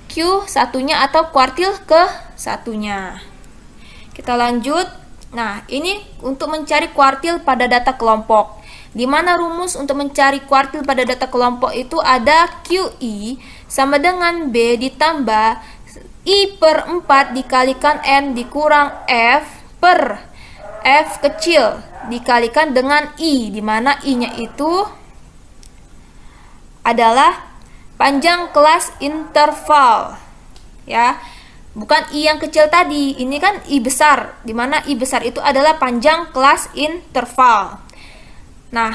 Q1-nya atau kuartil ke-1-nya. Kita lanjut. Nah, ini untuk mencari kuartil pada data kelompok. Di mana rumus untuk mencari kuartil pada data kelompok itu ada QI sama dengan B ditambah I/4 dikalikan N dikurang F per F kecil dikalikan dengan I, di mana I-nya itu adalah panjang kelas interval. Ya. Bukan I yang kecil tadi, ini kan I besar, di mana I besar itu adalah panjang kelas interval. Nah,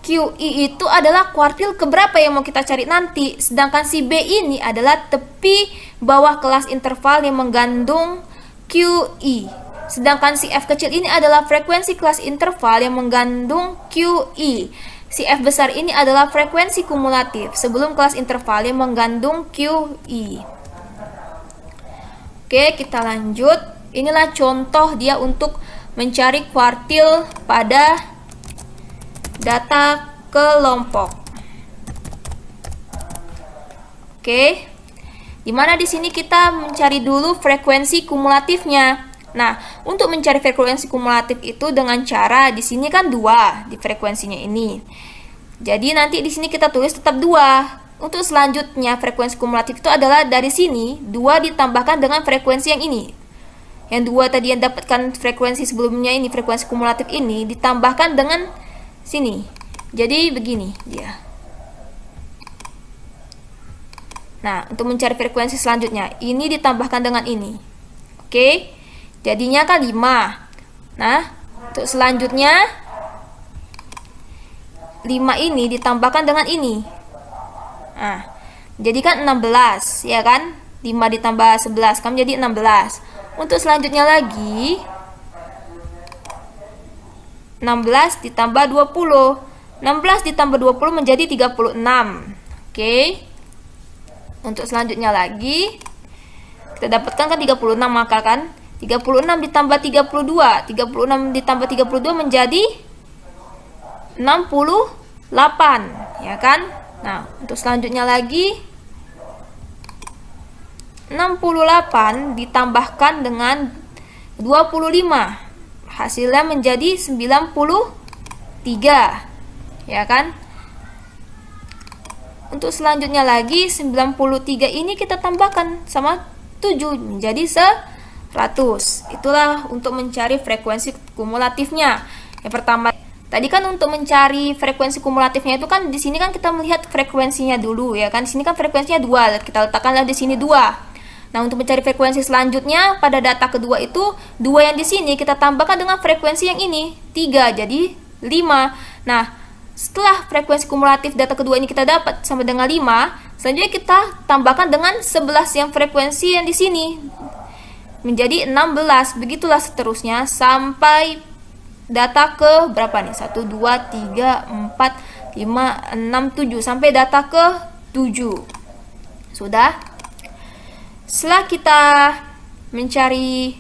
QI itu adalah kuartil keberapa yang mau kita cari nanti. Sedangkan si B ini adalah tepi bawah kelas interval yang mengandung QI. Sedangkan si F kecil ini adalah frekuensi kelas interval yang mengandung QI. Si F besar ini adalah frekuensi kumulatif sebelum kelas interval yang mengandung QI. Oke, kita lanjut. Inilah contoh dia untuk mencari kuartil pada data kelompok. Oke. Dimana di sini kita mencari dulu frekuensi kumulatifnya. Nah, untuk mencari frekuensi kumulatif itu dengan cara di sini kan 2 di frekuensinya ini. Jadi nanti di sini kita tulis tetap 2. untuk selanjutnya frekuensi kumulatif itu adalah dari sini 2 ditambahkan dengan frekuensi yang ini. Yang 2 tadi yang dapatkan frekuensi sebelumnya ini, frekuensi kumulatif ini ditambahkan dengan sini. Jadi begini dia. Nah, untuk mencari frekuensi selanjutnya, ini ditambahkan dengan ini. Oke. Jadinya kan 5. Nah, untuk selanjutnya 5 ini ditambahkan dengan ini. Nah, jadi kan 16, ya kan? 5 ditambah 11 kan jadi 16. Untuk selanjutnya lagi 16 ditambah 20. 16 ditambah 20 menjadi 36. Oke. Untuk selanjutnya lagi kita dapatkan kan 36, maka kan 36 ditambah 32. 36 ditambah 32 menjadi 68, ya kan? Nah, untuk selanjutnya lagi 68 ditambahkan dengan 25. Hasilnya menjadi 93, ya kan? Untuk selanjutnya lagi 93 ini kita tambahkan sama 7 menjadi 100. Itulah untuk mencari frekuensi kumulatifnya. Yang pertama tadi kan untuk mencari frekuensi kumulatifnya itu kan di sini kan kita melihat frekuensinya dulu, ya kan? Di sini kan frekuensinya 2, kita letakkanlah di sini 2. Nah, untuk mencari frekuensi selanjutnya pada data kedua itu 2 yang di sini kita tambahkan dengan frekuensi yang ini 3 jadi 5. Nah, setelah frekuensi kumulatif data kedua ini kita dapat sama dengan 5, selanjutnya kita tambahkan dengan 11 yang frekuensi yang di sini menjadi 16. Begitulah seterusnya sampai data ke berapa nih? 1 2 3 4 5 6 7 sampai data ke 7. Sudah? Setelah kita mencari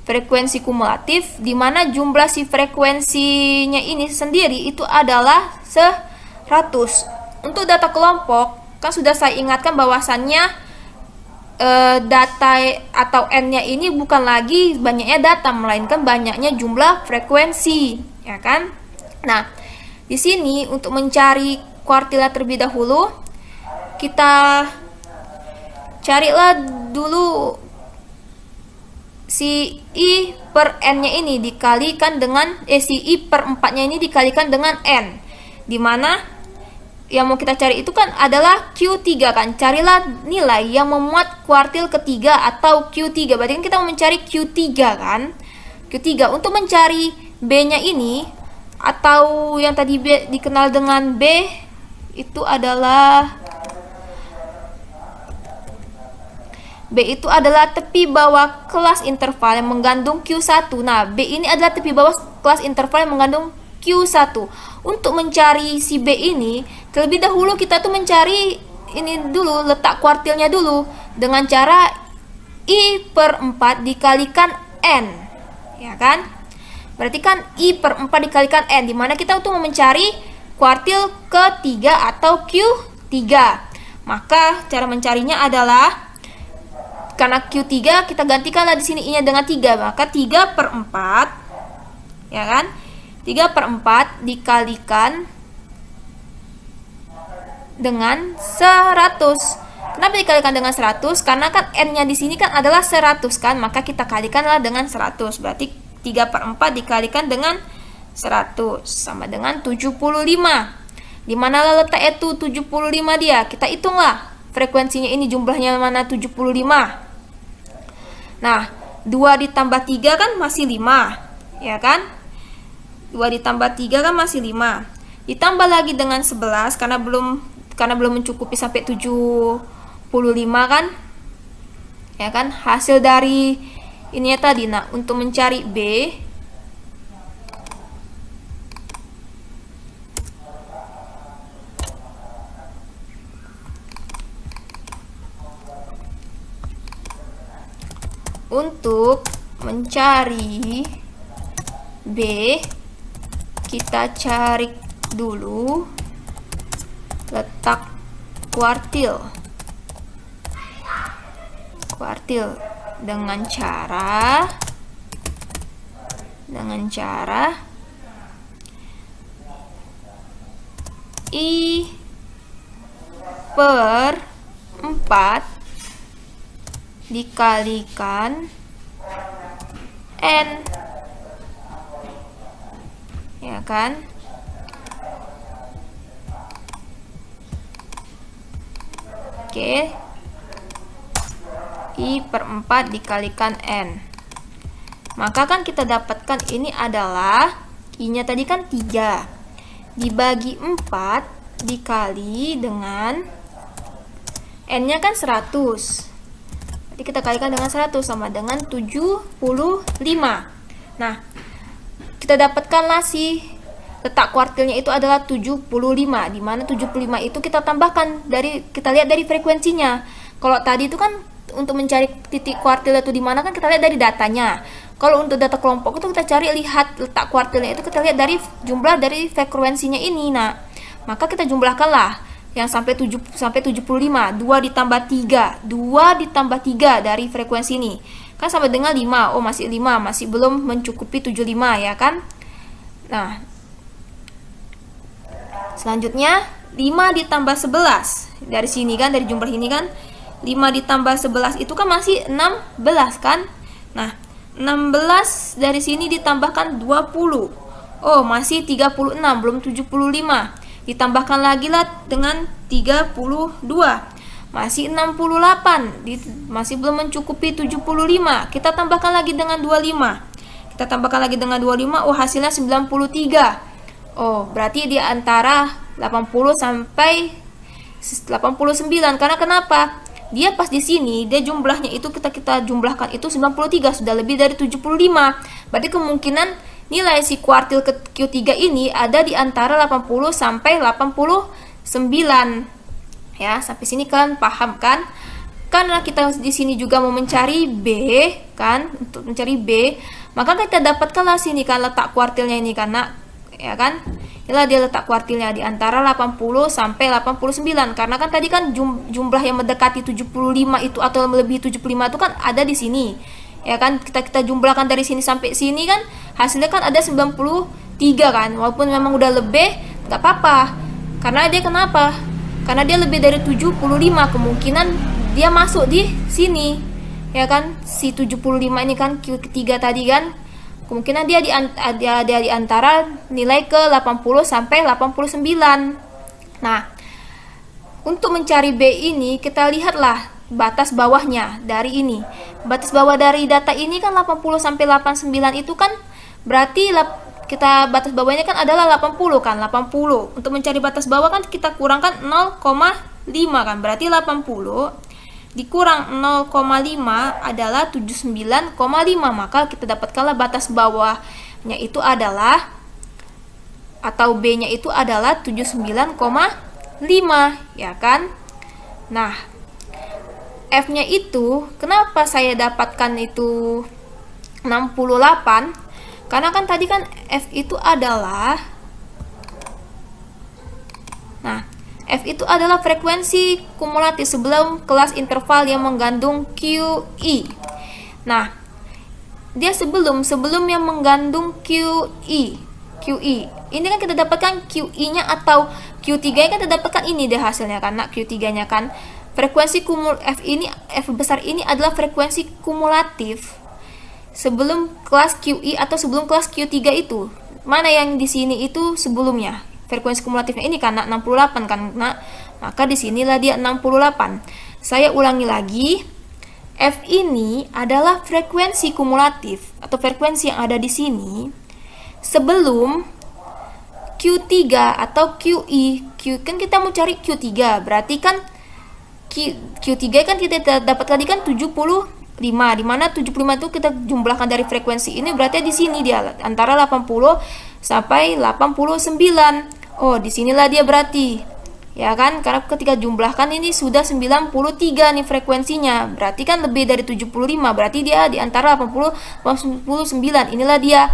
frekuensi kumulatif di mana jumlah si frekuensinya ini sendiri itu adalah 100. Untuk data kelompok kan sudah saya ingatkan bahwasannya data atau n-nya ini bukan lagi banyaknya data melainkan banyaknya jumlah frekuensi, ya kan? Nah, di sini untuk mencari kuartilnya terlebih dahulu kita carilah dulu si I per N-nya ini dikalikan dengan si I per 4-nya ini dikalikan dengan N, dimana yang mau kita cari itu kan adalah Q3 kan. Carilah nilai yang memuat kuartil ketiga atau Q3. Berarti kan kita mau mencari Q3 kan. Q3 untuk mencari B-nya ini atau yang tadi B dikenal dengan B itu adalah tepi bawah kelas interval yang mengandung Q1. Nah, B ini adalah tepi bawah kelas interval yang mengandung Q1. Untuk mencari si B ini, terlebih dahulu kita tuh mencari ini dulu, letak kuartilnya dulu dengan cara I per 4 dikalikan N, ya kan? Berarti kan I per 4 dikalikan N, dimana kita tuh mau mencari kuartil ketiga atau Q3. Maka cara mencarinya adalah karena Q3 kita gantikanlah di sini I-nya dengan 3, maka 3 per 4, ya kan? 3 per 4 dikalikan dengan 100. Kenapa dikalikan dengan 100? Karena kan N-nya di sini kan adalah 100 kan, maka kita kalikanlah dengan 100. Berarti 3 per 4 dikalikan dengan 100 sama dengan 75. Dimana letak itu 75 dia? Kita hitunglah frekuensinya ini jumlahnya mana 75. Nah, 2 ditambah 3 kan masih 5, ya kan? 2 ditambah 3 kan masih 5. Ditambah lagi dengan 11 karena belum mencukupi sampai 75 kan? Ya kan? Hasil dari ini ya tadi. Nah, untuk mencari B kita cari dulu letak kuartil dengan cara I per 4 dikalikan N, ya kan? Oke, I per 4 dikalikan N. Maka kan kita dapatkan ini adalah I-nya tadi kan 3 dibagi 4 dikali dengan N-nya kan 100. Jadi kita kalikan dengan 100 sama dengan 75. Nah, kita dapatkanlah si letak kuartilnya itu adalah 75, di mana 75 itu kita tambahkan kita lihat dari frekuensinya. Kalau tadi itu kan untuk mencari titik kuartil itu di mana kan kita lihat dari datanya. Kalau untuk data kelompok itu kita lihat letak kuartilnya itu kita lihat dari jumlah dari frekuensinya ini. Nah, maka kita jumlahkanlah yang sampai 75, 2 ditambah 3, 2 ditambah 3 dari frekuensi ini. Kan sama dengan 5. Oh, masih 5, masih belum mencukupi 75 ya kan? Nah, selanjutnya 5 ditambah 11. Dari sini kan, dari jumlah ini kan 5 ditambah 11 itu kan masih 16 kan? Nah, 16 dari sini ditambahkan 20. Oh, masih 36, belum 75. Ditambahkan lagi lah dengan 32. Masih 68. Masih belum mencukupi 75. Kita tambahkan lagi dengan 25. Kita tambahkan lagi dengan 25. Oh, hasilnya 93. Oh, berarti di antara 80 sampai 89. Karena kenapa? Dia pas di sini, dia jumlahnya itu kita jumlahkan itu 93, sudah lebih dari 75. Berarti kemungkinan nilai si kuartil ke Q3 ini ada di antara 80 sampai 89. Ya, sampai sini kan paham kan? Karena kita di sini juga mau mencari B kan, untuk mencari B, maka kita dapatkanlah sini kan letak kuartilnya ini karena ya kan? Inilah dia letak kuartilnya di antara 80 sampai 89. Karena kan tadi kan jumlah yang mendekati 75 itu atau melebihi 75 itu kan ada di sini. Ya kan? Kita jumlahkan dari sini sampai sini kan hasilnya kan ada 93 kan. Walaupun memang udah lebih, nggak apa-apa. Karena dia kenapa? Karena dia lebih dari 75, kemungkinan dia masuk di sini. Ya kan? Si 75 ini kan Q3 tadi kan. Kemungkinan dia di antara nilai ke 80 sampai 89. Nah, untuk mencari B ini kita lihatlah batas bawahnya dari ini. Batas bawah dari data ini kan 80 sampai 89 itu kan berarti kita batas bawahnya kan adalah 80 kan, 80. Untuk mencari batas bawah kan kita kurangkan 0,5 kan. Berarti 80 dikurang 0,5 adalah 79,5. Maka kita dapatkanlah batas bawahnya itu adalah, atau B-nya itu adalah 79,5, ya kan? Nah, F-nya itu kenapa saya dapatkan itu 68? Karena kan tadi kan F itu adalah, nah, F itu adalah frekuensi kumulatif sebelum kelas interval yang mengandung QI. Nah, dia sebelum yang mengandung QI. Ini kan kita dapatkan QI-nya atau Q3-nya kan kita dapatkan ini deh hasilnya karena Q3-nya kan frekuensi F besar ini adalah frekuensi kumulatif sebelum kelas QI atau sebelum kelas Q3 itu. Mana yang di sini itu sebelumnya? Frekuensi kumulatifnya ini karena 68 kan, maka di sinilah dia 68. Saya ulangi lagi, F ini adalah frekuensi kumulatif atau frekuensi yang ada di sini sebelum Q3 atau QI. Kan kita mau cari Q3, berarti kan Q3 kan kita dapat tadi kan 75, di mana 75 itu kita jumlahkan dari frekuensi ini, berarti di sini dia antara 80 sampai 89. Oh, disinilah dia berarti, ya kan? Karena ketika jumlahkan ini sudah 93 nih frekuensinya, berarti kan lebih dari 75, berarti dia di antara 80 89. Inilah dia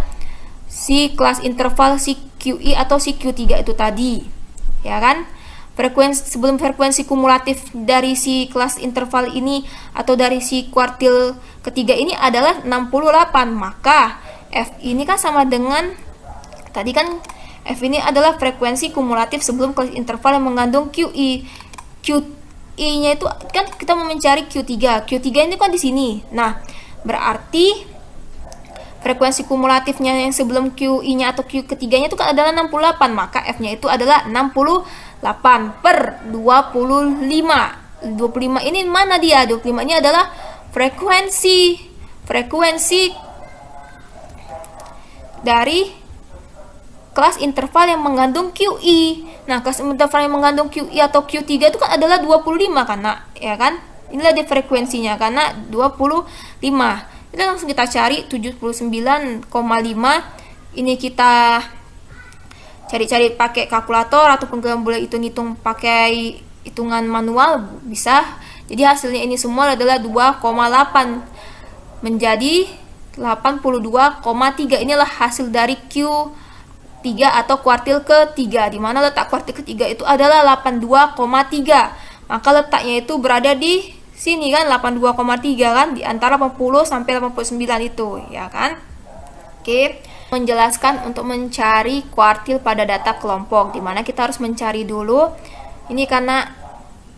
si kelas interval si QI atau si Q3 itu tadi, ya kan? Sebelum frekuensi kumulatif dari si kelas interval ini atau dari si kuartil ketiga ini adalah 68, maka F ini kan sama dengan tadi kan F ini adalah frekuensi kumulatif sebelum kelas interval yang mengandung QI. QI-nya itu kan kita mau mencari Q3. Q3 ini kan di sini. Nah, berarti frekuensi kumulatifnya yang sebelum QI-nya atau Q ketiganya itu kan adalah 68, maka F-nya itu adalah 68 per 25. 25 ini mana dia? 25 ini adalah frekuensi dari kelas interval yang mengandung QI. Nah, kelas interval yang mengandung QI atau Q3 itu kan adalah 25 karena ya kan? Inilah dia frekuensinya karena 25. Kita langsung kita cari 79,5. Ini kita cari-cari pakai kalkulator ataupun kalian boleh hitung-hitung pakai hitungan manual bisa. Jadi hasilnya ini semua adalah 2,8 menjadi 82,3. Inilah hasil dari Q3 atau kuartil ketiga, di mana letak kuartil ketiga itu adalah 82,3. Maka letaknya itu berada di sini kan, 82,3 kan, di antara 80 sampai 89 itu, ya kan? Oke, menjelaskan untuk mencari kuartil pada data kelompok, di mana kita harus mencari dulu ini karena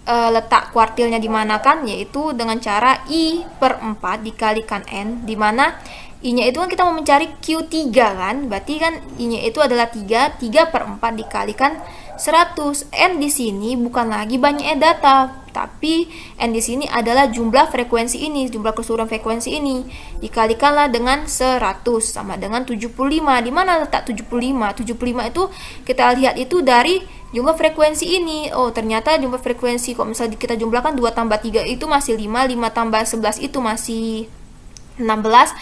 letak kuartilnya di mana kan, yaitu dengan cara I per 4 dikalikan N, di mana I-nya itu kan kita mau mencari Q3 kan, berarti kan I-nya itu adalah 3 per 4 dikalikan 100. N di sini bukan lagi banyaknya data, tapi N di sini adalah jumlah frekuensi ini, jumlah keseluruhan frekuensi ini. Dikalikanlah dengan 100 sama dengan 75. Di mana letak 75? 75 itu kita lihat itu dari jumlah frekuensi ini. Oh, ternyata jumlah frekuensi kok misalnya kita jumlahkan 2 tambah 3 itu masih 5, 5 tambah 11 itu masih 16,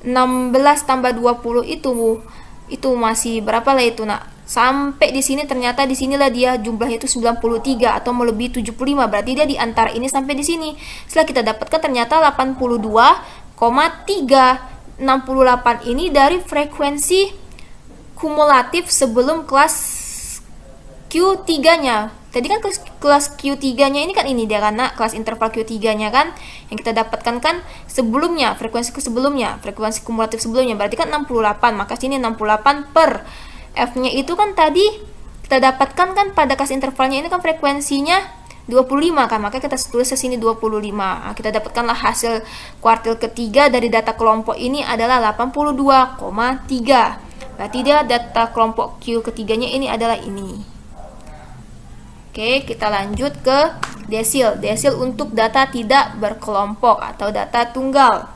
16 tambah 20 itu masih berapa lah itu, nak? Sampai di sini ternyata di sinilah dia jumlahnya itu 93 atau melebihi 75. Berarti dia di antara ini sampai di sini. Setelah kita dapatkan ternyata 82,3. 68 ini dari frekuensi kumulatif sebelum kelas Q3-nya. Tadi kan kelas Q3-nya ini kan ini dia karena kelas interval Q3-nya kan yang kita dapatkan kan sebelumnya, frekuensi kumulatif sebelumnya. Berarti kan 68, maka sini 68 per F-nya itu kan tadi kita dapatkan kan pada kelas intervalnya ini kan frekuensinya 25 kan, maka kita tulis ke sini 25. Nah, kita dapatkanlah hasil kuartil ketiga dari data kelompok ini adalah 82,3. Berarti dia data kelompok Q ketiganya ini adalah ini. Oke, kita lanjut ke desil. Desil untuk data tidak berkelompok atau data tunggal,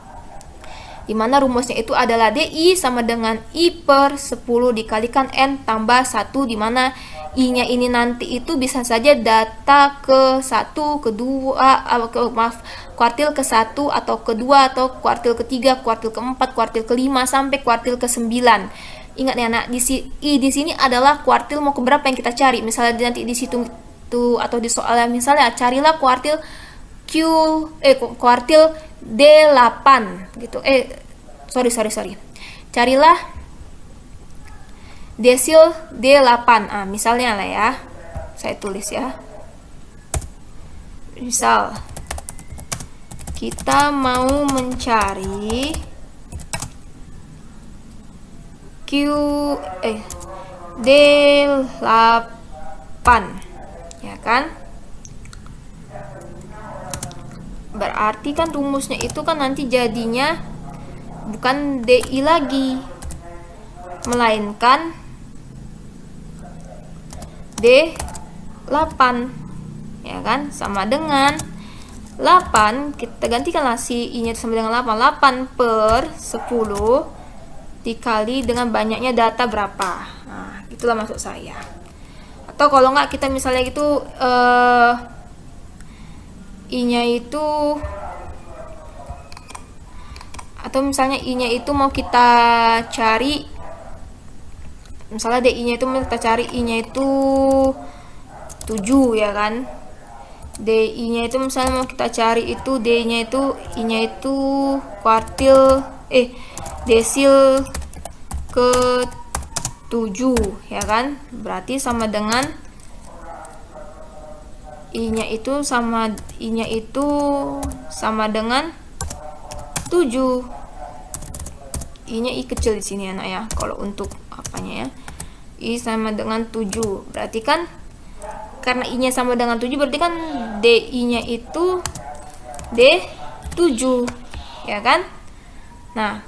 di mana rumusnya itu adalah DI sama dengan I per 10 dikalikan N tambah 1, di mana I-nya ini nanti itu bisa saja data ke 1, kedua, kuartil ke 1 atau kedua, atau kuartil ketiga, kuartil keempat, kuartil kelima, sampai kuartil ke-9. Ingat ya, nak, I di sini adalah kuartil mau ke berapa yang kita cari. Misalnya nanti di situ itu atau di soalnya misalnya carilah kuartil kuartil D8 gitu. Sorry. Carilah desil D8. Misalnya lah ya. Saya tulis ya. Misal kita mau mencari D8. Ya kan? Berarti kan rumusnya itu kan nanti jadinya bukan DI lagi, melainkan D8. Ya kan? Sama dengan 8, kita gantikanlah si I-nya sama dengan 8. 8 per 10 dikali dengan banyaknya data berapa. Nah, itulah maksud saya. Atau kalau nggak kita misalnya gitu I-nya itu, atau misalnya I-nya itu mau kita cari, misalnya DI-nya itu mau kita cari I-nya itu 7 ya kan. DI-nya itu misalnya mau kita cari itu D-nya itu I-nya itu kuartil desil ke 7 ya kan. Berarti sama dengan I-nya itu sama dengan 7. I-nya I kecil di sini anak ya. Kalau untuk apanya ya. I sama dengan 7. Berarti kan karena I-nya sama dengan 7 berarti kan DI-nya itu D7, ya kan? Nah,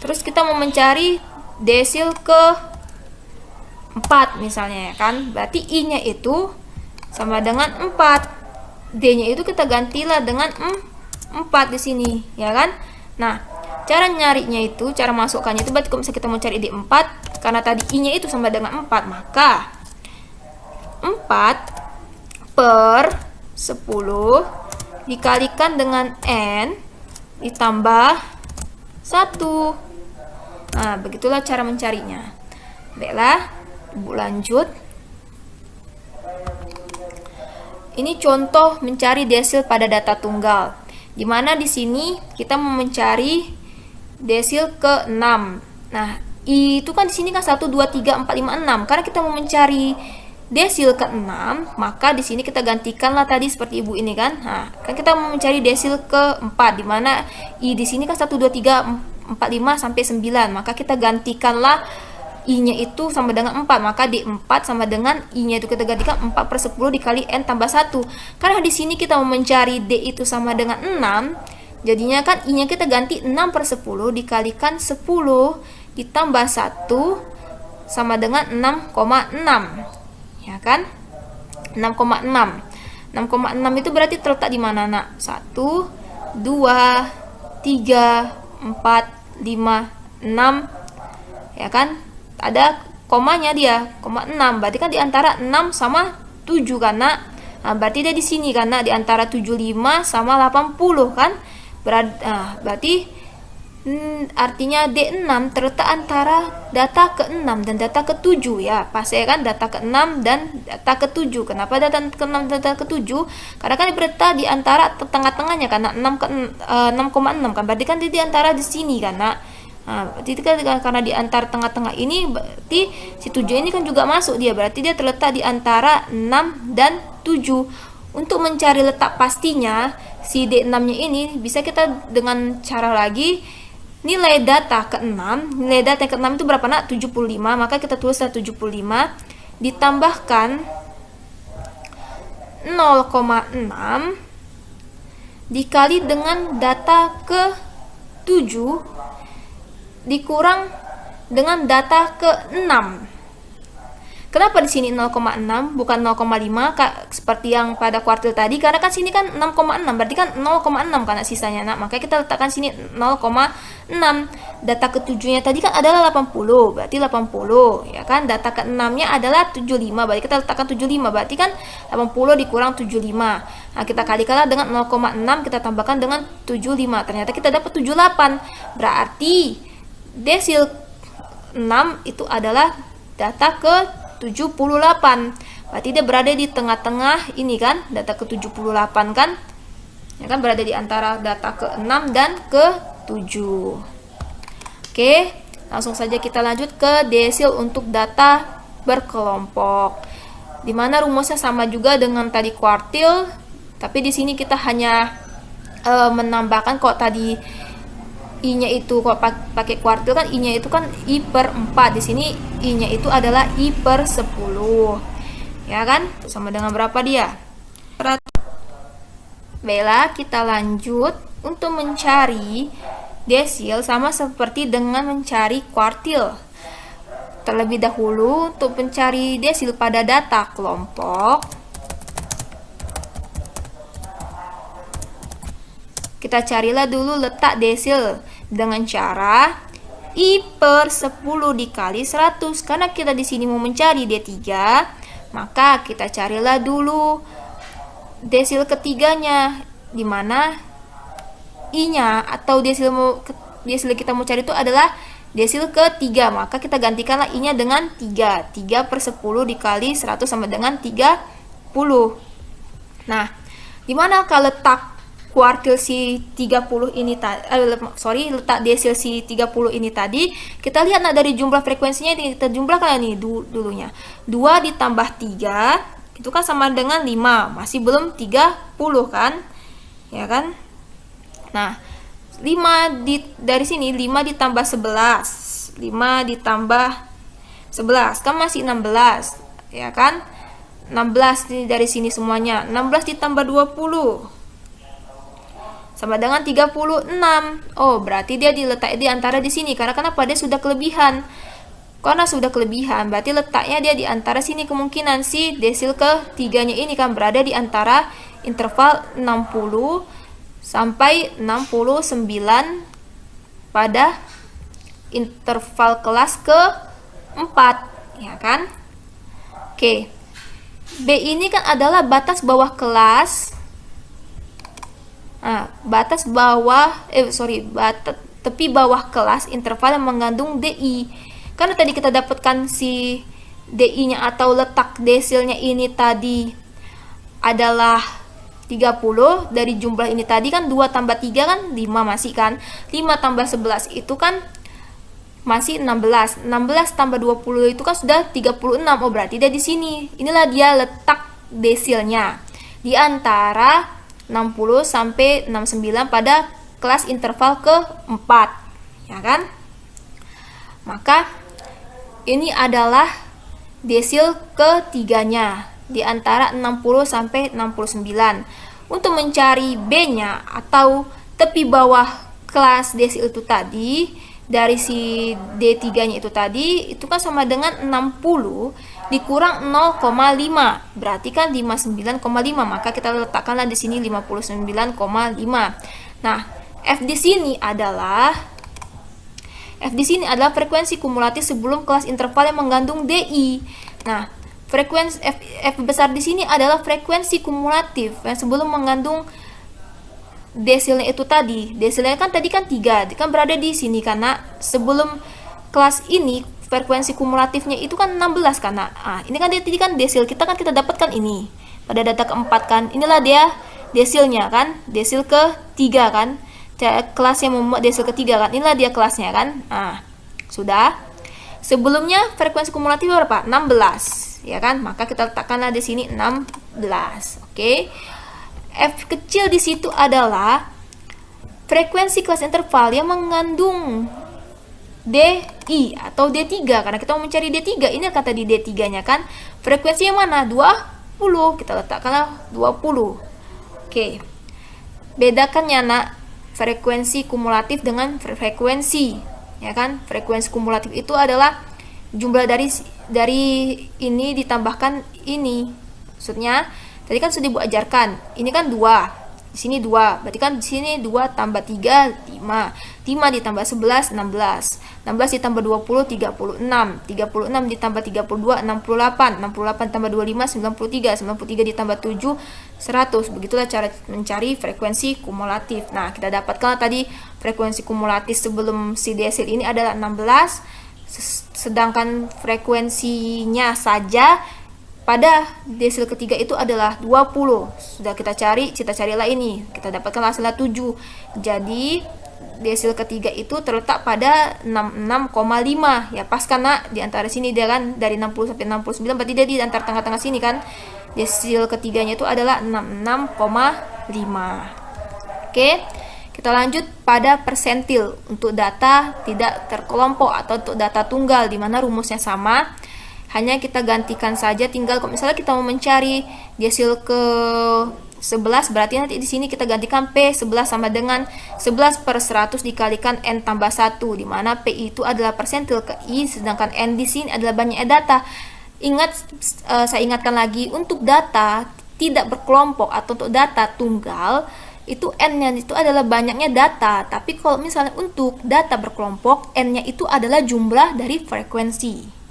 terus kita mau mencari desil ke 4 misalnya, ya kan? Berarti I-nya itu sama dengan 4. D-nya itu kita gantilah dengan 4 di sini, ya kan? Nah, cara nyarinya itu, cara masukkannya itu berarti kalau misalnya kita mau cari D4, karena tadi I-nya itu sama dengan 4, maka 4 per 10 dikalikan dengan N ditambah 1. Nah, begitulah cara mencarinya. Baiklah, Ibu lanjut. Ini contoh mencari desil pada data tunggal. Di mana di sini kita mau mencari desil ke 6. Nah, itu kan di sini kan 1 2 3 4 5 6. Karena kita mau mencari desil ke 6, maka di sini kita gantikanlah tadi seperti Ibu ini kan. Nah, kan kita mau mencari desil ke 4 di mana I di sini kan 1 2 3 4 5 sampai 9. Maka kita gantikanlah I-nya itu sama dengan 4, maka D4 sama dengan I-nya itu kita gantikan 4 per 10 dikali N tambah 1. Karena di sini kita mau mencari D itu sama dengan 6, jadinya kan I-nya kita ganti 6 per 10 dikalikan 10 ditambah 1 sama dengan 6,6. Ya kan? 6,6. 6,6 itu berarti terletak di mana, Nak? 1, 2, 3, 4, 5, 6. Ya kan? Ada komanya dia, koma 6. Berarti kan di antara 6 sama 7 kan, Nak? Nah, berarti dia di sini kan, Nak, di antara 75 sama 80 kan? Berarti artinya D6 terletak antara data ke-6 dan data ke-7 ya. Pas ya kan, data ke-6 dan data ke-7. Kenapa data ke-6 dan data ke-7? Karena kan berada di antara tengah-tengahnya kan, Nak, 6,6 kan. Berarti kan dia di antara di sini kan, Nak. Nah, berarti kan karena di antara tengah-tengah ini berarti si 7 ini kan juga masuk dia. Berarti dia terletak di antara 6 dan 7. Untuk mencari letak pastinya si D6-nya ini bisa kita dengan cara lagi nilai data ke-6. Nilai data ke-6 itu berapa, Nak? 75. Maka kita tulislah 75 ditambahkan 0,6 dikali dengan data ke-7 dikurang dengan data ke-6. Kenapa di sini 0,6 bukan 0,5 seperti yang pada kuartil tadi? Karena kan sini kan 6,6, berarti kan 0,6 karena sisanya, Nak. Maka kita letakkan sini 0,6. Data ke-7-nya tadi kan adalah 80, berarti 80, ya kan? Data ke-6-nya adalah 75, berarti kita letakkan 75, berarti kan 80 dikurang 75. Nah, kita kalikanlah dengan 0,6, kita tambahkan dengan 75. Ternyata kita dapat 78. Berarti desil 6 itu adalah data ke-78. Berarti dia berada di tengah-tengah ini kan, data ke-78 kan? Ya kan, berada di antara data ke-6 dan ke-7. Oke, langsung saja kita lanjut ke desil untuk data berkelompok. Dimana rumusnya sama juga dengan tadi kuartil, tapi di sini kita hanya menambahkan kok tadi I-nya itu kalau pakai kuartil kan I-nya itu kan I per 4. Di sini I-nya itu adalah I per 10. Ya kan? Sama dengan berapa dia? Baiklah, kita lanjut untuk mencari desil sama seperti dengan mencari kuartil. Terlebih dahulu untuk mencari desil pada data kelompok, kita carilah dulu letak desil dengan cara I per 10 dikali 100. Karena kita di sini mau mencari D3, maka kita carilah dulu desil ketiganya, di mana I-nya atau desil kita mau cari itu adalah desil ketiga. Maka kita gantikanlah I-nya dengan 3. 3 per 10 dikali 100 sama dengan 30. Nah, di manakah letak kuartil si 30 ini letak desil si 30 ini tadi? Kita lihat, Nah, dari jumlah frekuensinya kita jumlahkan nih dulunya. 2 ditambah 3 itu kan sama dengan 5, masih belum 30 kan? Ya kan? Nah, 5 dari sini 5 ditambah 11. 5 ditambah 11 kan masih 16, ya kan? 16 nih dari sini semuanya. 16 ditambah 20 sama dengan 36. Oh, berarti dia diletak di antara di sini. Karena kenapa? Dia sudah kelebihan. Karena sudah kelebihan, berarti letaknya dia di antara sini. Kemungkinan si desil ketiganya ini kan berada di antara interval 60 sampai 69 pada interval kelas ke-4, ya kan? Oke. B ini kan adalah batas bawah kelas. Nah, batas tepi bawah kelas interval yang mengandung DI. Karena tadi kita dapatkan si DI-nya atau letak desilnya ini tadi adalah 30. Dari jumlah ini tadi kan 2 tambah 3 kan 5 masih kan. 5 tambah 11 itu kan masih 16. 16 tambah 20 itu kan sudah 36. Oh, berarti dia di sini. Inilah dia letak desilnya di antara 60 sampai 69 pada kelas interval ke-4, ya kan? Maka ini adalah desil ketiganya di antara 60 sampai 69. Untuk mencari B-nya atau tepi bawah kelas desil itu tadi, dari si D3-nya itu tadi, itu kan sama dengan 60 dikurang 0,5. Berarti kan 59,5. Maka kita letakkanlah di sini 59,5. Nah, F di sini adalah frekuensi kumulatif sebelum kelas interval yang mengandung DI. Nah, frekuensi F besar di sini adalah frekuensi kumulatif yang sebelum mengandung desilnya itu tadi. Desilnya kan tadi kan 3, kan berada di sini karena sebelum kelas ini frekuensi kumulatifnya itu kan 16 karena ini kan tadi kan desil kita kan kita dapatkan ini pada data keempat kan. Inilah dia desilnya kan, desil ketiga kan. Kelas yang memuat desil ketiga kan, inilah dia kelasnya kan. Sudah. Sebelumnya frekuensi kumulatif berapa? 16, ya kan? Maka kita letakkanlah di sini 16. Oke. F kecil di situ adalah frekuensi kelas interval yang mengandung DI atau D3 karena kita mau mencari D3. Ini kata di D3-nya kan. Frekuensi yang mana? 20. Kita letakkanlah 20. Oke. Bedakannya nak frekuensi kumulatif dengan frekuensi, ya kan? Frekuensi kumulatif itu adalah jumlah dari ini ditambahkan ini. Maksudnya tadi kan sudah Ibu ajarkan. Ini kan 2. Di sini 2. Berarti kan di sini 2 tambah 3 5. 5 ditambah 11 16. 16 ditambah 20 36. 36 ditambah 32 68. 68 tambah 25 93. 93 ditambah 7 100. Begitulah cara mencari frekuensi kumulatif. Nah, kita dapatkan tadi frekuensi kumulatif sebelum si desil ini adalah 16, sedangkan frekuensinya saja pada desil ketiga itu adalah 20. Sudah kita carilah ini. Kita dapatkan hasilnya 7. Jadi desil ketiga itu terletak pada 66,5. Ya pas karena di antara sini dia kan dari 60 sampai 69, berarti dia di antara tengah-tengah sini kan. Desil ketiganya itu adalah 66,5. Oke. Kita lanjut pada persentil untuk data tidak terkelompok atau untuk data tunggal di mana rumusnya sama. Hanya kita gantikan saja, tinggal kalau misalnya kita mau mencari desil ke 11, berarti nanti di sini kita gantikan P11 sama dengan 11 per 100 dikalikan N tambah 1, di mana P itu adalah persentil ke I, sedangkan N di sini adalah banyaknya data. Saya ingatkan lagi, untuk data tidak berkelompok atau untuk data tunggal, itu N-nya itu adalah banyaknya data. Tapi kalau misalnya untuk data berkelompok, N-nya itu adalah jumlah dari frekuensi.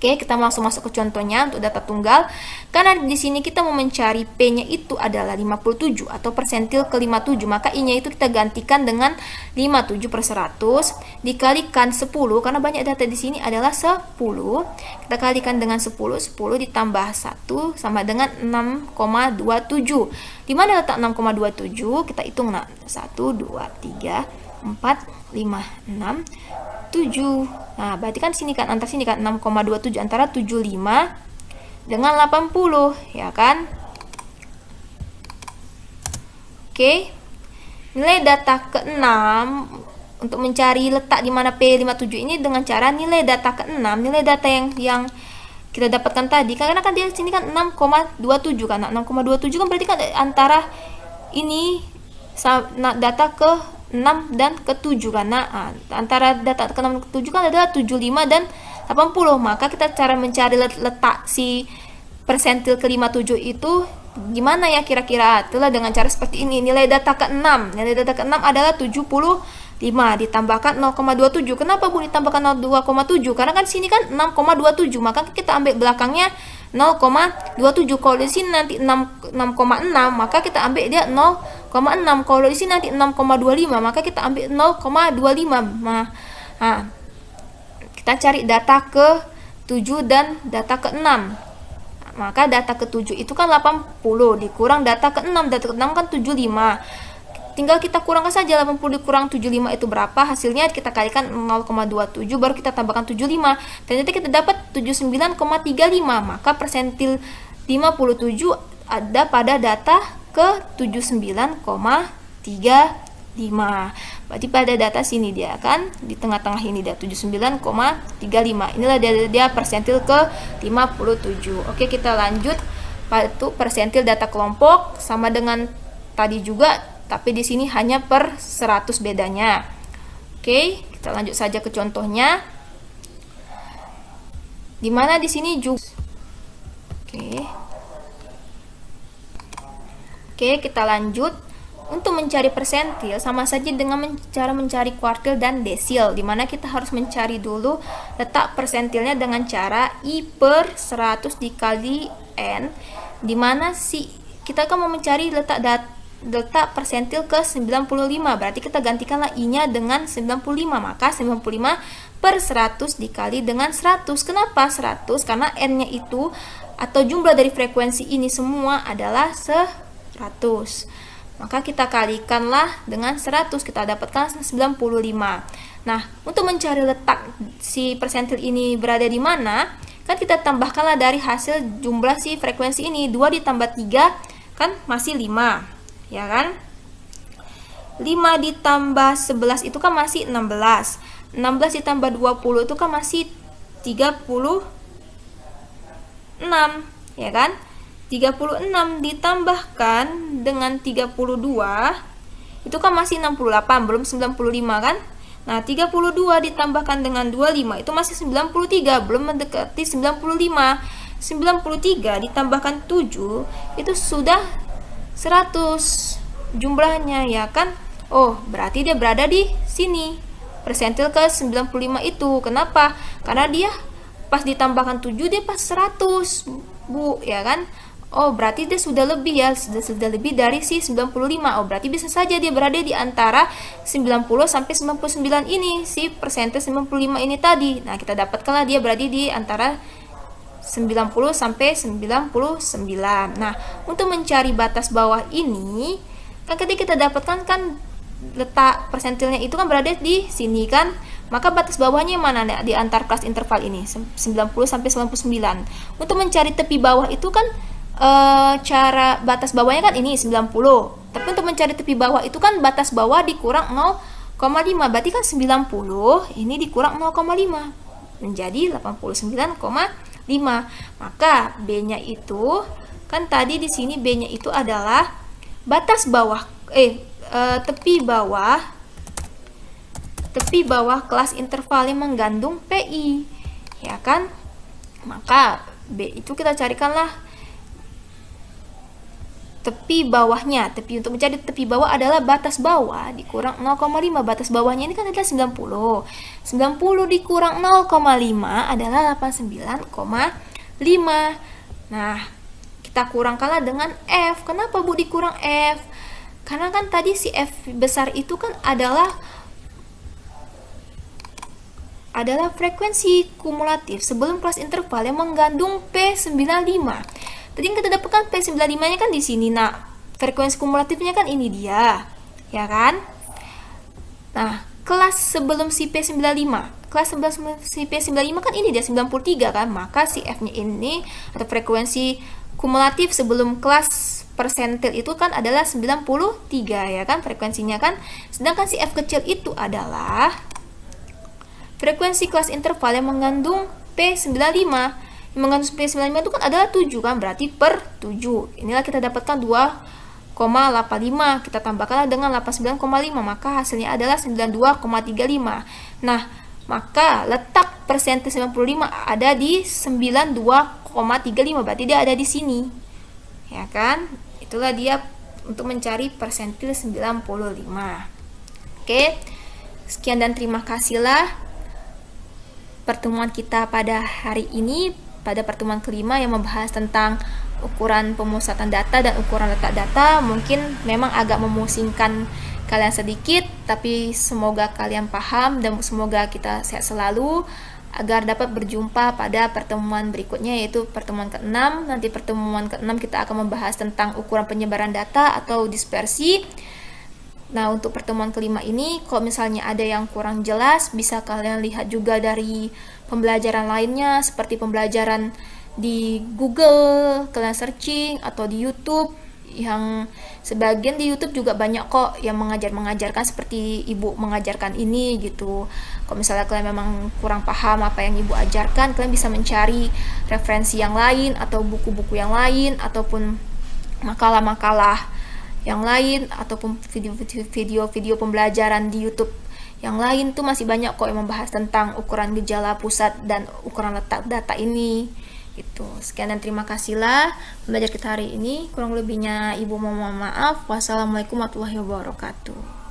Oke, kita langsung masuk ke contohnya untuk data tunggal. Karena di sini kita mau mencari P-nya itu adalah 57 atau persentil ke 57, maka I-nya itu kita gantikan dengan 57 per 100 dikalikan 10 karena banyak data di sini adalah 10. Kita kalikan dengan 10, 10 ditambah 1 sama dengan 6,27. Di mana letak 6,27? Kita hitung nah. 1 2 3 4 5 6 7. Nah, berarti kan sini kan antara sini kan 6,27 antara 75 dengan 80, ya kan? Oke. Nilai data ke-6 untuk mencari letak di mana P57 ini dengan cara nilai data ke-6, nilai data yang kita dapatkan tadi, karena kan dia sini kan 6,27 kan. 6,27 kan berarti kan antara ini data ke 6 dan ke 7 kan. Antara data ke 6 dan ke 7 kan adalah 75 dan 80. Maka kita cara mencari letak si persentil ke 57 itu gimana ya kira-kira? Itulah dengan cara seperti ini. Nilai data ke 6. Nilai data ke 6 adalah 75 ditambahkan 0,27. Kenapa Bu ditambahkan 2,7? Karena kan sini kan 6,27, maka kita ambil belakangnya 0,27. Kalau di sini nanti 6,6, maka kita ambil dia 0,6. Kalau di sini nanti 6,25, maka kita ambil 0,25. Nah, kita cari data ke 7 dan data ke 6. Maka data ke 7 itu kan 80 dikurang data ke 6. Data ke 6 kan 75. Tinggal kita kurangkan saja 80 dikurang 75 itu berapa, hasilnya kita kalikan 0,27 baru kita tambahkan 75. Ternyata kita dapat 79,35. Maka persentil 57 ada pada data ke 79,35. Berarti pada data sini dia kan di tengah-tengah ini dia 79,35. Inilah dia persentil ke 57. Oke, kita lanjut. Itu persentil data kelompok sama dengan tadi juga, tapi di sini hanya per 100 bedanya. Oke, kita lanjut saja ke contohnya. Dimana di sini juga Oke, kita lanjut. Untuk mencari persentil sama saja dengan cara mencari kuartil dan desil, dimana kita harus mencari dulu letak persentilnya dengan cara I per 100 dikali N, dimana kita kan mau mencari letak persentil ke 95, berarti kita gantikanlah I-nya dengan 95, maka 95 per 100 dikali dengan 100. Kenapa 100? Karena N-nya itu atau jumlah dari frekuensi ini semua adalah 100. Maka kita kalikanlah dengan 100, kita dapatkan 95. Nah, untuk mencari letak si persentil ini berada di mana, kan kita tambahkanlah dari hasil jumlah si frekuensi ini. 2 ditambah 3 kan masih 5. Ya kan? 5 ditambah 11 itu kan masih 16. 16 ditambah 20 itu kan masih 36. Ya kan? 36 ditambahkan dengan 32 itu kan masih 68, belum 95 kan? Nah, 32 ditambahkan dengan 25 itu masih 93, belum mendekati 95. 93 ditambahkan 7 itu sudah 100 jumlahnya, ya kan? Oh, berarti dia berada di sini. Persentil ke 95 itu. Kenapa? Karena dia pas ditambahkan 7 dia pas 100, Bu, ya kan? Oh, berarti dia sudah lebih ya, sudah lebih dari si 95. Oh, berarti bisa saja dia berada di antara 90 sampai 99 ini, si persentil 95 ini tadi. Nah, kita dapatkanlah dia berada di antara 90 sampai 99. Nah, untuk mencari batas bawah ini, kan ketika kita dapatkan kan letak persentilnya itu kan berada di sini kan. Maka batas bawahnya mana di antar kelas interval ini? 90 sampai 99. Untuk mencari tepi bawah itu kan cara batas bawahnya kan ini 90. Tapi untuk mencari tepi bawah itu kan batas bawah dikurang 0,5. Berarti kan 90 ini dikurang 0,5 menjadi 89,5. Maka B-nya itu kan tadi di sini B-nya itu adalah batas bawah tepi bawah kelas interval yang mengandung PI, ya kan? Maka B itu kita carikanlah tepi bawahnya. Untuk mencari tepi bawah adalah batas bawah dikurang 0,5. Batas bawahnya ini kan adalah 90. 90 dikurang 0,5 adalah 89,5. Nah, kita kurangkanlah dengan F. Kenapa Bu dikurang F? Karena kan tadi si F besar itu kan adalah frekuensi kumulatif sebelum kelas interval yang mengandung P95. Tadi yang kita dapatkan P95-nya kan di sini. Nah, frekuensi kumulatifnya kan ini dia. Ya kan? Nah, kelas sebelum si P95. Kelas sebelum si P95 kan ini dia 93 kan? Maka si F-nya ini atau frekuensi kumulatif sebelum kelas persentil itu kan adalah 93 ya kan frekuensinya kan. Sedangkan si F kecil itu adalah frekuensi kelas interval yang mengandung P95. 595 itu kan ada 7 kan, berarti per 7. Inilah kita dapatkan 2,85. Kita tambahkanlah dengan 89,5, maka hasilnya adalah 92,35. Nah, maka letak persentil 95 ada di 92,35, berarti dia ada di sini. Ya kan? Itulah dia untuk mencari persentil 95. Oke. Sekian dan terima kasihlah pertemuan kita pada hari ini, pada pertemuan kelima yang membahas tentang ukuran pemusatan data dan ukuran letak data. Mungkin memang agak memusingkan kalian sedikit, tapi semoga kalian paham dan semoga kita sehat selalu agar dapat berjumpa pada pertemuan berikutnya, yaitu pertemuan ke-6. Nanti pertemuan ke-6 kita akan membahas tentang ukuran penyebaran data atau dispersi. Nah, untuk pertemuan kelima ini, kalau misalnya ada yang kurang jelas, bisa kalian lihat juga dari pembelajaran lainnya, seperti pembelajaran di Google, kalian searching, atau di YouTube. Yang sebagian di YouTube juga banyak kok yang mengajarkan seperti ibu mengajarkan ini gitu. Kalau misalnya kalian memang kurang paham apa yang ibu ajarkan, kalian bisa mencari referensi yang lain, atau buku-buku yang lain, ataupun makalah-makalah yang lain, ataupun video pembelajaran di YouTube yang lain. Tuh masih banyak kok yang membahas tentang ukuran gejala pusat dan ukuran letak data ini gitu. Sekian dan terima kasihlah belajar kita hari ini. Kurang lebihnya ibu mohon maaf. Wassalamualaikum warahmatullahi wabarakatuh.